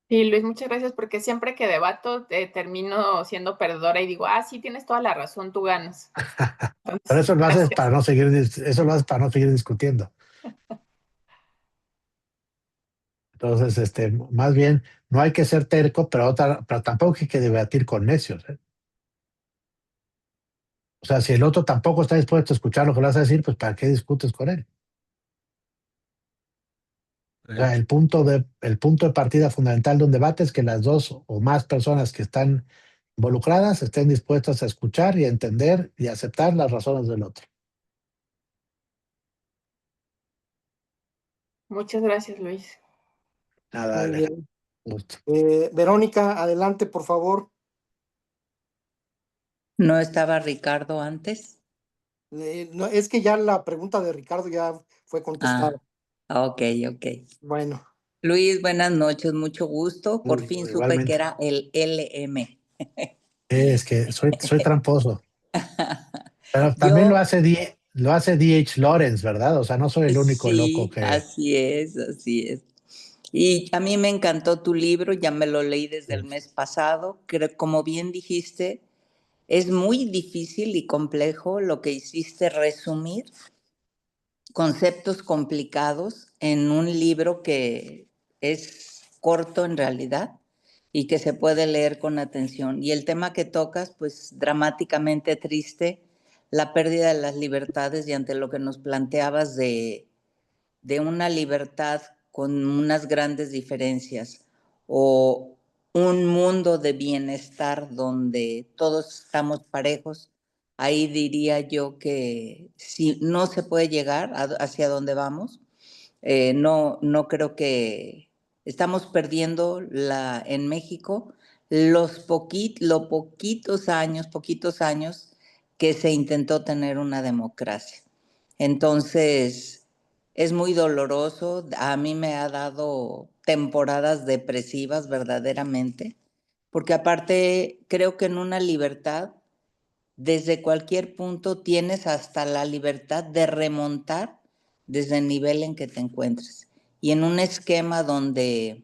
Sí, Luis, muchas gracias porque siempre que debato termino siendo perdedora y digo, sí, tienes toda la razón, tú ganas. Pero Entonces, eso lo haces gracias. para no seguir, eso lo haces para no seguir discutiendo. Entonces, más bien, no hay que ser terco, pero tampoco hay que debatir con necios, ¿eh? O sea, si el otro tampoco está dispuesto a escuchar lo que le vas a decir, pues ¿para qué discutes con él? O sea, el punto de partida fundamental de un debate es que las dos o más personas que están involucradas estén dispuestas a escuchar y a entender y a aceptar las razones del otro. Muchas gracias, Luis. Nada, Muy Alejandro. bien. Gusto. Verónica, adelante, por favor. ¿No estaba Ricardo antes? No, es que ya la pregunta de Ricardo ya fue contestada. Ok, ok. Bueno, Luis, buenas noches, mucho gusto. Por fin supe que Igualmente. era el LM. Es que soy tramposo. Pero también Yo, lo hace D.H. Lawrence, ¿verdad? O sea, no soy el único loco sí, que... así es, así es. Y a mí me encantó tu libro, ya me lo leí desde el mes pasado. Como bien dijiste, es muy difícil y complejo lo que hiciste resumir conceptos complicados en un libro que es corto en realidad y que se puede leer con atención. Y el tema que tocas, pues dramáticamente triste, la pérdida de las libertades y ante lo que nos planteabas de una libertad con unas grandes diferencias o un mundo de bienestar donde todos estamos parejos, ahí diría yo que si no se puede llegar hacia donde vamos, no creo que estamos perdiendo en México poquitos años que se intentó tener una democracia. Entonces, es muy doloroso. A mí me ha dado temporadas depresivas verdaderamente, porque aparte creo que en una libertad, desde cualquier punto tienes hasta la libertad de remontar desde el nivel en que te encuentres. Y en un esquema donde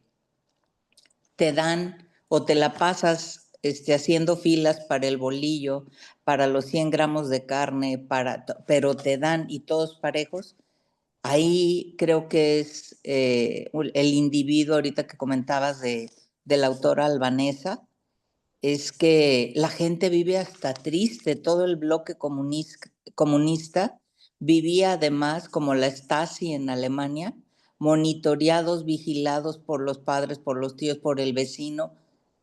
te dan o te la pasas haciendo filas para el bolillo, para los 100 gramos de carne, pero te dan y todos parejos, ahí creo que es el individuo, ahorita que comentabas de la autora albanesa, es que la gente vive hasta triste. Todo el bloque comunista vivía además, como la Stasi en Alemania, monitoreados, vigilados por los padres, por los tíos, por el vecino.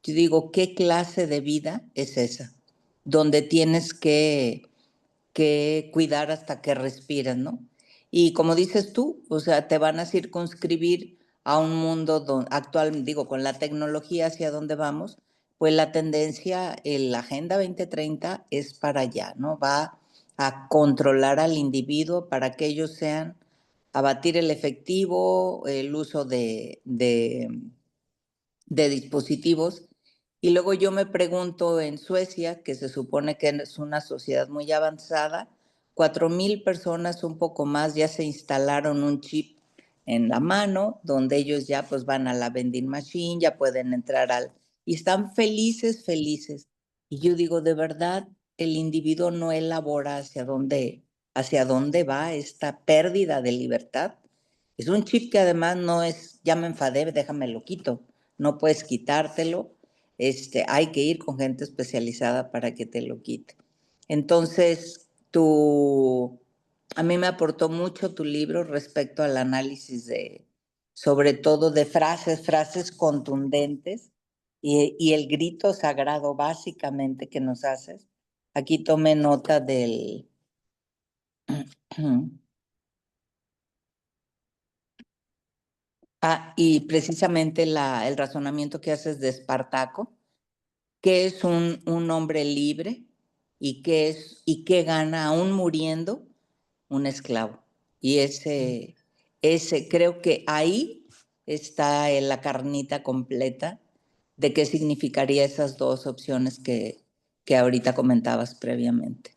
Yo digo, ¿qué clase de vida es esa? Donde tienes que cuidar hasta que respiras, ¿no? Y como dices tú, o sea, te van a circunscribir a un mundo actual, digo, con la tecnología hacia donde vamos, pues la tendencia, la Agenda 2030 es para allá, ¿no? Va a controlar al individuo para que ellos sean, abatir el efectivo, el uso de dispositivos. Y luego yo me pregunto en Suecia, que se supone que es una sociedad muy avanzada, 4,000 personas, un poco más, ya se instalaron un chip en la mano, donde ellos ya pues van a la vending machine, ya pueden entrar y están felices, felices. Y yo digo, de verdad, el individuo no elabora hacia dónde va esta pérdida de libertad. Es un chip que además no es, ya me enfadé, déjame lo quito. No puedes quitártelo. Hay que ir con gente especializada para que te lo quite. Entonces, a mí me aportó mucho tu libro respecto al análisis sobre todo de frases contundentes y el grito sagrado básicamente que nos haces. Aquí tomé nota del... y precisamente el razonamiento que haces de Espartaco, que es un hombre libre y que gana aún muriendo un esclavo. Y creo que ahí está la carnita completa de qué significaría esas dos opciones que ahorita comentabas previamente.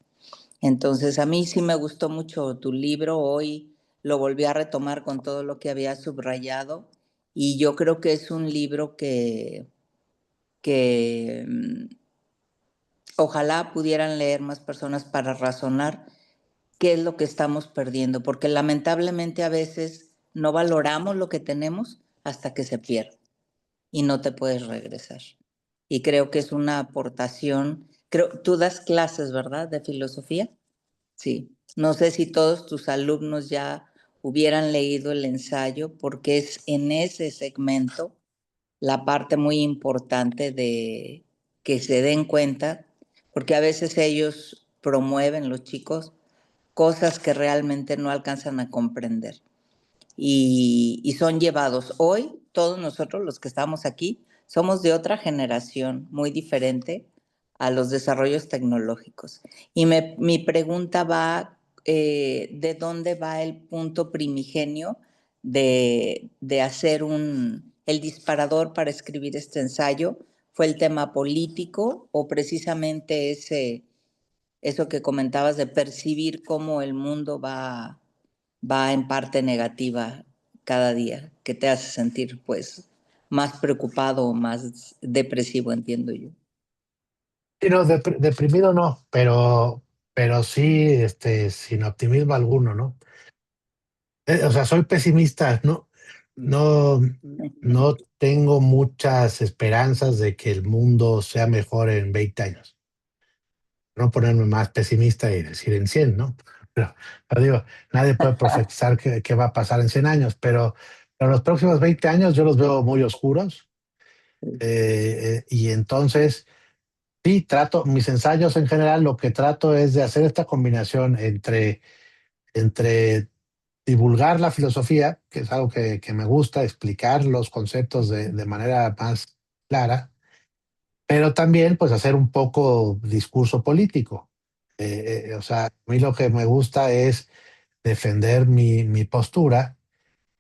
Entonces, a mí sí me gustó mucho tu libro. Hoy lo volví a retomar con todo lo que había subrayado y yo creo que es un libro que ojalá pudieran leer más personas para razonar qué es lo que estamos perdiendo, porque lamentablemente a veces no valoramos lo que tenemos hasta que se pierde y no te puedes regresar. Y creo que es una aportación. Tú das clases, ¿verdad?, de filosofía. Sí. No sé si todos tus alumnos ya hubieran leído el ensayo, porque es en ese segmento la parte muy importante de que se den cuenta, porque a veces ellos promueven, los chicos, cosas que realmente no alcanzan a comprender y son llevados. Hoy, todos nosotros los que estamos aquí, somos de otra generación muy diferente a los desarrollos tecnológicos. Y mi pregunta va, ¿de dónde va el punto primigenio de hacer el disparador para escribir este ensayo? ¿Fue el tema político o precisamente eso que comentabas de percibir cómo el mundo va en parte negativa cada día, que te hace sentir pues más preocupado o más depresivo, entiendo yo? Sí, no, deprimido no, pero sí, sin optimismo alguno, ¿no? O sea, soy pesimista, no, no tengo muchas esperanzas de que el mundo sea mejor en 20 años. No ponerme más pesimista y decir en 100, ¿no? Pero digo, nadie puede profetizar qué va a pasar en 100 años, pero los próximos 20 años yo los veo muy oscuros. Y entonces, sí, mis ensayos en general, lo que trato es de hacer esta combinación entre divulgar la filosofía, que es algo que me gusta, explicar los conceptos de manera más clara, pero también pues hacer un poco discurso político. O sea, a mí lo que me gusta es defender mi postura.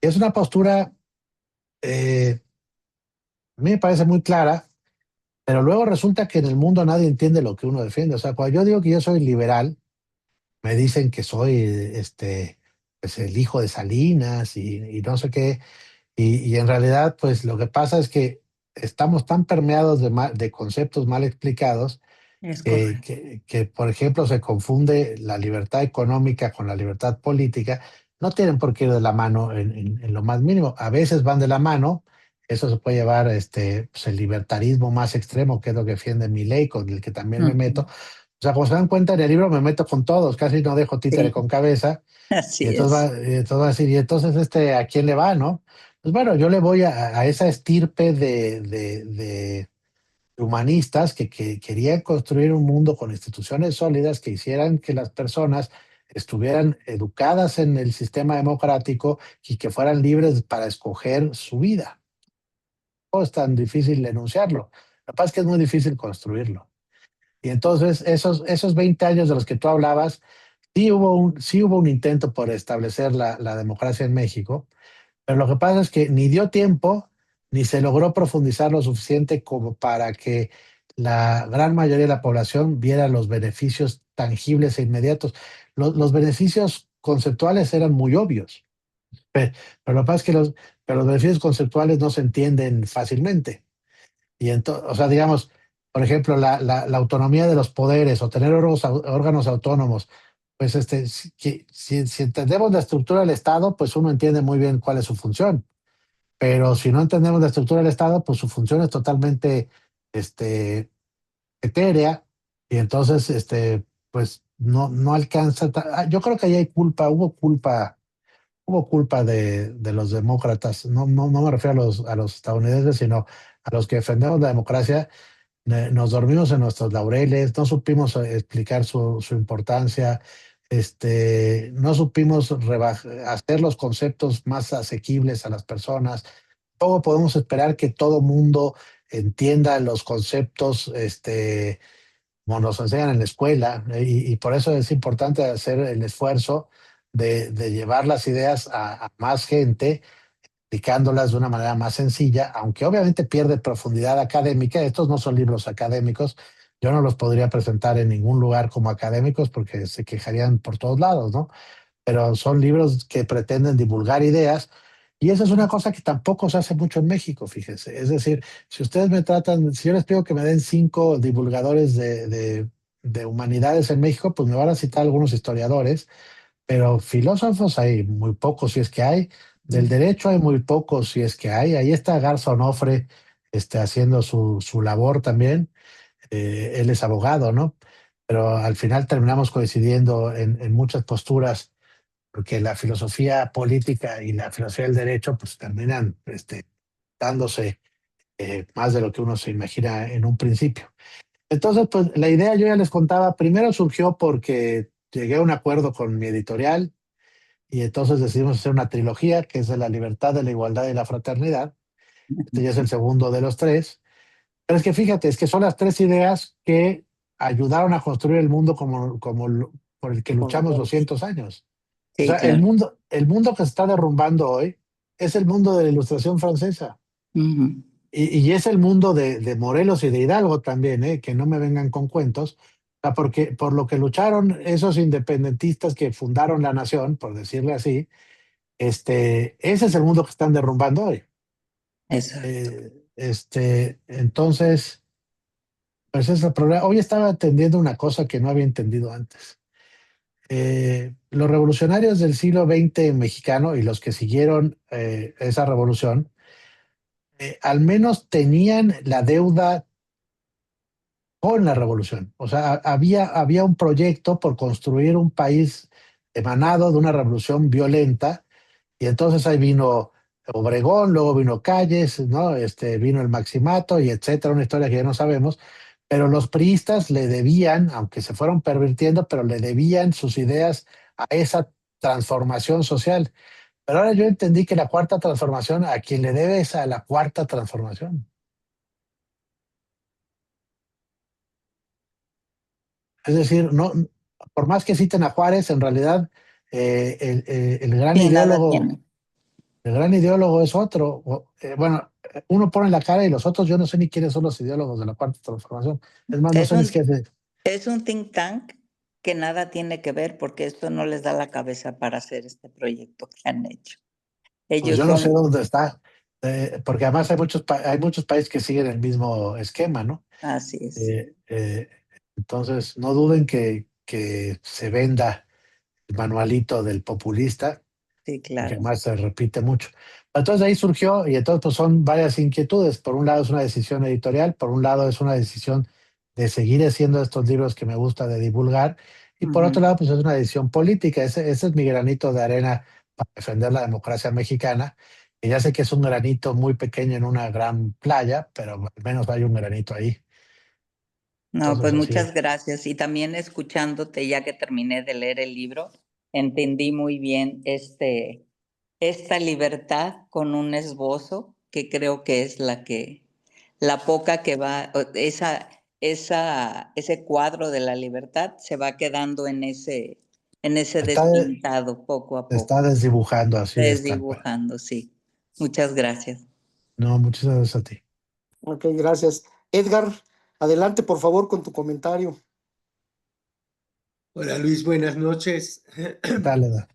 Es una postura, a mí me parece muy clara, pero luego resulta que en el mundo nadie entiende lo que uno defiende. O sea, cuando yo digo que yo soy liberal, me dicen que soy pues el hijo de Salinas y no sé qué. Y en realidad, pues lo que pasa es que estamos tan permeados de conceptos mal explicados Es correcto. que, por ejemplo, se confunde la libertad económica con la libertad política. No tienen por qué ir de la mano en lo más mínimo. A veces van de la mano. Eso se puede llevar pues el libertarismo más extremo, que es lo que defiende Milei, con el que también me meto. O sea, como se dan cuenta, en el libro me meto con todos, casi no dejo títere Sí, con cabeza. Y así entonces es. va a decir, y entonces ¿a quién le va, no? Pues bueno, yo le voy a esa estirpe de humanistas que querían construir un mundo con instituciones sólidas que hicieran que las personas estuvieran educadas en el sistema democrático y que fueran libres para escoger su vida. No es tan difícil enunciarlo. Lo que pasa es que es muy difícil construirlo. Y entonces esos 20 años de los que tú hablabas, sí hubo un intento por establecer la democracia en México, pero lo que pasa es que ni dio tiempo ni se logró profundizar lo suficiente como para que la gran mayoría de la población viera los beneficios tangibles e inmediatos. Los beneficios conceptuales eran muy obvios, pero lo que pasa es que pero los beneficios conceptuales no se entienden fácilmente. Y o sea, digamos, por ejemplo, la autonomía de los poderes o tener órganos autónomos, pues si entendemos la estructura del Estado, pues uno entiende muy bien cuál es su función. Pero si no entendemos la estructura del Estado, pues su función es totalmente este, etérea y entonces pues no alcanza. Yo creo que ahí hay culpa, hubo culpa de los demócratas. No me refiero a los estadounidenses, sino a los que defendemos la democracia. Nos dormimos en nuestros laureles, no supimos explicar su importancia, no supimos hacer los conceptos más asequibles a las personas. ¿Cómo podemos esperar que todo mundo entienda los conceptos como nos enseñan en la escuela? Y por eso es importante hacer el esfuerzo de llevar las ideas a más gente, explicándolas de una manera más sencilla, aunque obviamente pierde profundidad académica. Estos no son libros académicos. Yo no los podría presentar en ningún lugar como académicos porque se quejarían por todos lados, ¿no? Pero son libros que pretenden divulgar ideas y esa es una cosa que tampoco se hace mucho en México, fíjense. Es decir, si ustedes me tratan, si yo les pido que me den 5 divulgadores de humanidades en México, pues me van a citar algunos historiadores, pero filósofos hay muy pocos, si es que hay. Del derecho hay muy pocos, si es que hay. Ahí está Garza Onofre haciendo su labor también. Él es abogado, ¿no? Pero al final terminamos coincidiendo en muchas posturas, porque la filosofía política y la filosofía del derecho pues terminan dándose más de lo que uno se imagina en un principio. Entonces, pues la idea, yo ya les contaba, primero surgió porque llegué a un acuerdo con mi editorial y entonces decidimos hacer una trilogía que es de la libertad, de la igualdad y la fraternidad. Este ya es el segundo de los 3. Pero es que fíjate, es que son las 3 ideas que ayudaron a construir el mundo por el que luchamos 200 años. O Sí, sea, claro. el mundo que se está derrumbando hoy es el mundo de la Ilustración francesa. Ujú. Y es el mundo de Morelos y de Hidalgo también, que no me vengan con cuentos. O sea, porque por lo que lucharon esos independentistas que fundaron la nación, por decirle así, ese es el mundo que están derrumbando hoy. Exacto. Entonces, pues ese es el problema. Hoy estaba entendiendo una cosa que no había entendido antes. Los revolucionarios del siglo XX mexicano y los que siguieron esa revolución, al menos tenían la deuda con la revolución. O sea, había un proyecto por construir un país emanado de una revolución violenta. Y entonces ahí vino Obregón, luego vino Calles, ¿no? Vino el Maximato y etcétera, una historia que ya no sabemos. Pero los priistas le debían, aunque se fueron pervirtiendo, pero le debían sus ideas a esa transformación social. Pero ahora yo entendí que la cuarta transformación, a quien le debe es a la cuarta transformación. Es decir, no, por más que citen a Juárez, en realidad el gran Sí, nada ideólogo. tiene. El gran ideólogo es otro. Bueno, uno pone la cara y los otros, yo no sé ni quiénes son los ideólogos de la cuarta transformación. Es más, no Es sé ni qué un, es. es un think tank que nada tiene que ver porque esto no les da la cabeza para hacer este proyecto que han hecho. Pues Ellos yo no sé son, dónde está, porque además hay muchos países que siguen el mismo esquema, ¿no? así es, Eh, eh, entonces, no duden que se venda el manualito del populista, sí, porque claro. además se repite mucho. Entonces ahí surgió, y entonces pues son varias inquietudes. Por un lado es una decisión editorial, por un lado es una decisión de seguir haciendo estos libros que me gusta de divulgar, y por otro Ujú. lado pues es una decisión política. Ese es mi granito de arena para defender la democracia mexicana, y ya sé que es un granito muy pequeño en una gran playa, pero al menos hay un granito ahí. No, Entonces pues así. muchas gracias. Y también escuchándote, ya que terminé de leer el libro, entendí muy bien esta libertad con un esbozo, que creo que es la poca que va, ese cuadro de la libertad se va quedando en ese Está, despintado poco a poco, está desdibujando, así es tal cual. desdibujando, sí. Muchas gracias. No, muchas gracias a ti. Ok, gracias. Edgar, adelante por favor con tu comentario. Hola Luis, buenas noches. ¿Qué tal, Eda?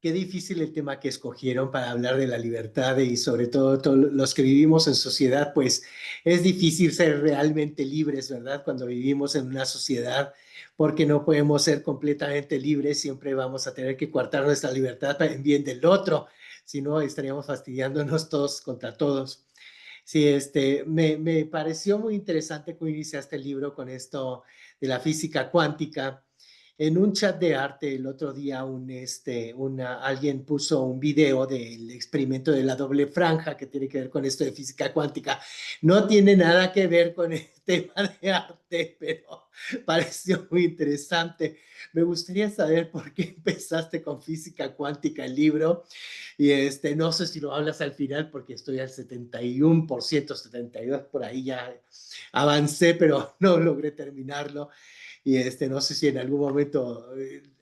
qué difícil el tema que escogieron para hablar de la libertad y sobre todo todos los que vivimos en sociedad, pues es difícil ser realmente libres, ¿verdad? Cuando vivimos en una sociedad, porque no podemos ser completamente libres, siempre vamos a tener que coartar nuestra libertad para en bien del otro, si no estaríamos fastidiándonos todos contra todos. Sí, me pareció muy interesante que iniciaste el libro con esto de la física cuántica. En un chat de arte el otro día alguien puso un video del experimento de la doble franja que tiene que ver con esto de física cuántica. No tiene nada que ver con el tema de arte, pero pareció muy interesante. Me gustaría saber por qué empezaste con física cuántica el libro y no sé si lo hablas al final porque estoy al 71%, 72% por ahí ya avancé, pero no logré terminarlo. Y no sé si en algún momento,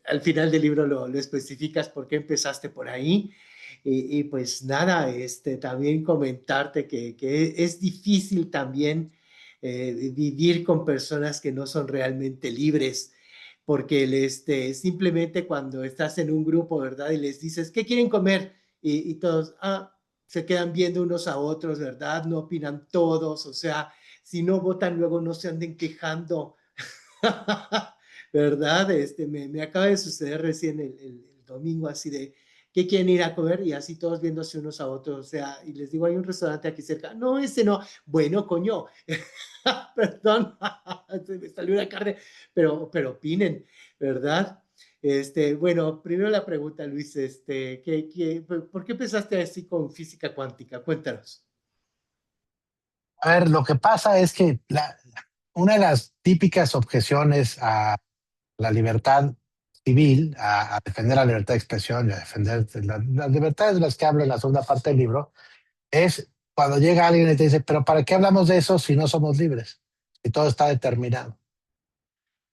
al final del libro lo especificas por qué empezaste por ahí. Y pues nada, también comentarte que es difícil también vivir con personas que no son realmente libres, porque simplemente cuando estás en un grupo, ¿verdad? Y les dices, ¿qué quieren comer? Y todos, se quedan viendo unos a otros, ¿verdad? No opinan todos, o sea, si no votan luego no se anden quejando. ¿Verdad? Me acaba de suceder recién el domingo así de, ¿qué quieren ir a comer? Y así todos viéndose unos a otros, o sea, y les digo, hay un restaurante aquí cerca. No, ese no. Bueno, coño, perdón, se me salió una carne, pero opinen, ¿verdad? Bueno, primero la pregunta, Luis, ¿por qué empezaste así con física cuántica? Cuéntanos. A ver, lo que pasa es que una de las típicas objeciones a la libertad civil, a defender la libertad de expresión y a defender las libertades de las que hablo en la segunda parte del libro, es cuando llega alguien y te dice, pero ¿para qué hablamos de eso si no somos libres? Si todo está determinado.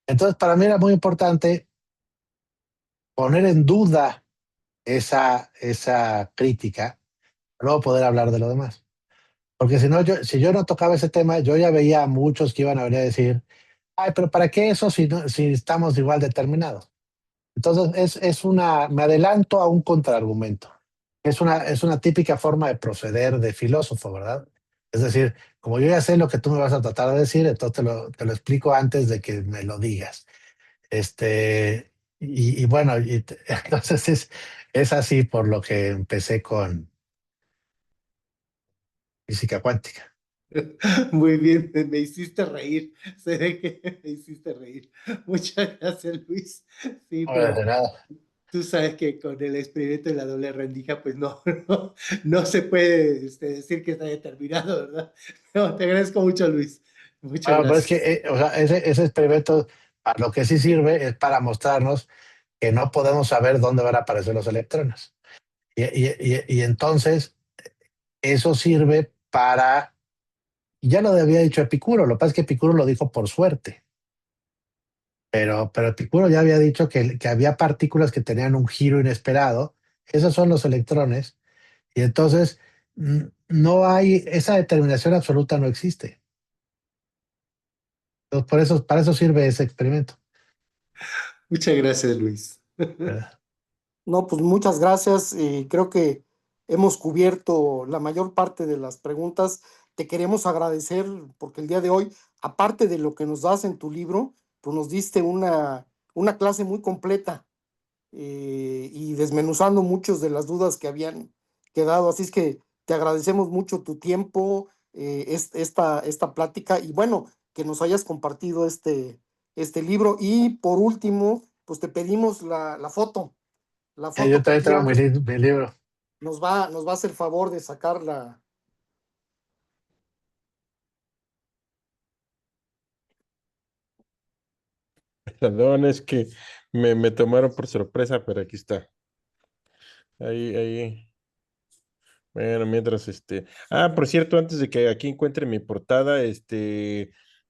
Entonces, para mí era muy importante poner en duda esa crítica, para luego poder hablar de lo demás. Porque si no, si yo no tocaba ese tema, yo ya veía a muchos que iban a venir a decir, ay, pero ¿para qué eso si estamos igual determinados? Entonces, me adelanto a un contraargumento. Es una típica forma de proceder de filósofo, ¿verdad? Es decir, como yo ya sé lo que tú me vas a tratar de decir, entonces te lo explico antes de que me lo digas. Y bueno, entonces es así por lo que empecé con física cuántica. Muy bien, me hiciste reír. Se ve que me hiciste reír. Muchas gracias, Luis. Sí, No, de pero nada. tú sabes que con el experimento de la doble rendija, pues no se puede decir que está determinado, ¿verdad? No, te agradezco mucho, Luis. Muchas Bueno, pero es que gracias. o sea, ese experimento, para lo que sí sirve es para mostrarnos que no podemos saber dónde van a aparecer los electrones. Y entonces eso sirve para, ya lo había dicho Epicuro, lo que pasa es que Epicuro lo dijo por suerte, pero Epicuro ya había dicho que había partículas que tenían un giro inesperado, esos son los electrones, y entonces no hay, esa determinación absoluta no existe. Entonces, para eso sirve ese experimento. Muchas gracias, Luis. ¿Verdad? No, pues muchas gracias. Creo que hemos cubierto la mayor parte de las preguntas. Te queremos agradecer porque el día de hoy, aparte de lo que nos das en tu libro, pues nos diste una clase muy completa y desmenuzando muchas de las dudas que habían quedado. Así es que te agradecemos mucho tu tiempo, esta plática y bueno, que nos hayas compartido este libro. Y por último, pues te pedimos la foto. La Yo también tengo fotocopia mi libro. nos va a hacer favor de sacarla. Perdón, es que me tomaron por sorpresa, pero aquí está. Ahí. Bueno, mientras por cierto, antes de que aquí encuentre mi portada,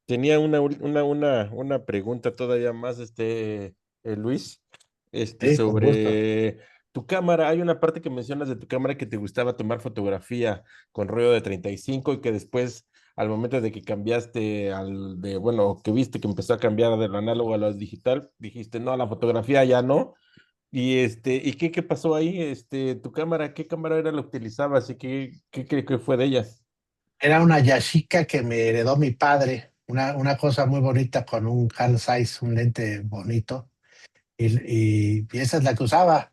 tenía una pregunta todavía más, Luis, Sí, con gusto. sobre tu cámara. Hay una parte que mencionas de tu cámara que te gustaba tomar fotografía con rollo de 35 y que después, al momento de que cambiaste bueno, que viste que empezó a cambiar de lo análogo a lo digital, dijiste, no, la fotografía ya no. ¿Y qué pasó ahí? Tu cámara, ¿qué cámara era la que utilizabas y qué fue de ellas? Era una Yashica que me heredó mi padre, una cosa muy bonita con un Carl Zeiss, un lente bonito, y esa es la que usaba.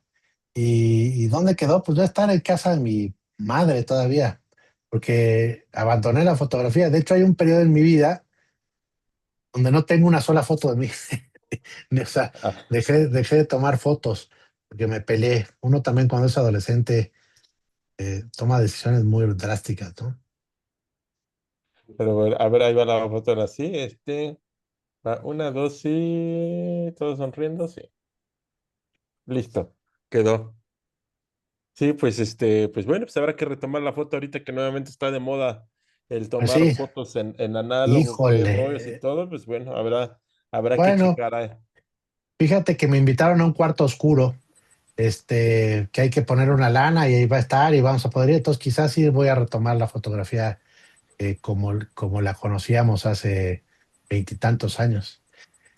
¿Y dónde quedó? Pues debe estar en casa de mi madre todavía, porque abandoné la fotografía. De hecho, hay un periodo en mi vida donde no tengo una sola foto de mí. O sea, Ah, dejé de tomar fotos porque me peleé. Uno también cuando es adolescente toma decisiones muy drásticas, ¿no? pero bueno, a ver, ahí va la foto ahora sí. Va, una, dos, sí. Todos sonriendo, sí. Listo, quedó. Sí, pues pues bueno, pues habrá que retomar la foto ahorita que nuevamente está de moda el Pues tomar sí, fotos en análogo, con rollos y híjole. todo, pues bueno, habrá que Bueno, checar. fíjate que me invitaron a un cuarto oscuro, que hay que poner una lana y ahí va a estar y vamos a poder ir. Entonces quizás sí voy a retomar la fotografía como la conocíamos hace veintitantos años.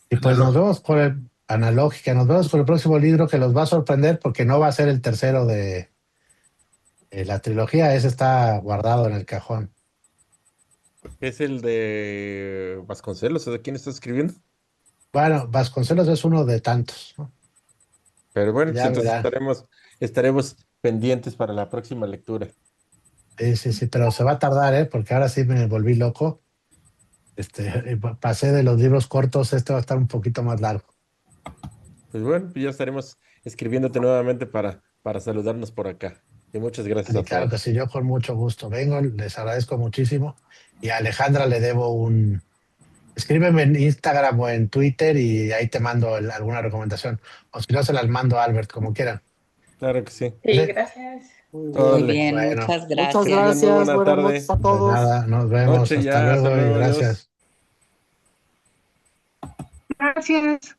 Y pues nos Analógico. vemos por el analógica, nos vemos por el próximo libro que los va a sorprender porque no va a ser el tercero de la trilogía, ese está guardado en el cajón. Es el de Vasconcelos, ¿o de quién está escribiendo? Bueno, Vasconcelos es uno de tantos, ¿no? Pero bueno, pues Ya entonces verá. estaremos pendientes para la próxima lectura. Sí, sí, sí, pero se va a tardar, ¿eh? Porque ahora sí me volví loco. Pasé de los libros cortos, este va a estar un poquito más largo. Pues bueno, pues ya estaremos escribiéndote nuevamente para saludarnos por acá. Y muchas gracias Y a claro que todos. sí, yo con mucho gusto vengo, les agradezco muchísimo. Y a Alejandra le debo un... Escríbeme en Instagram o en Twitter y ahí te mando alguna recomendación. O si no, se las mando a Albert, como quieran. Claro que sí. Sí, ¿Vale? gracias. Muy Muy bien. Órale. bien, Bueno, muchas Muchas Que tengan gracias. muy gracias. buena Buenas noches tarde. a pues todos. nada, nos vemos. Noche Hasta ya. Hasta luego y luego. gracias. Adiós. Gracias.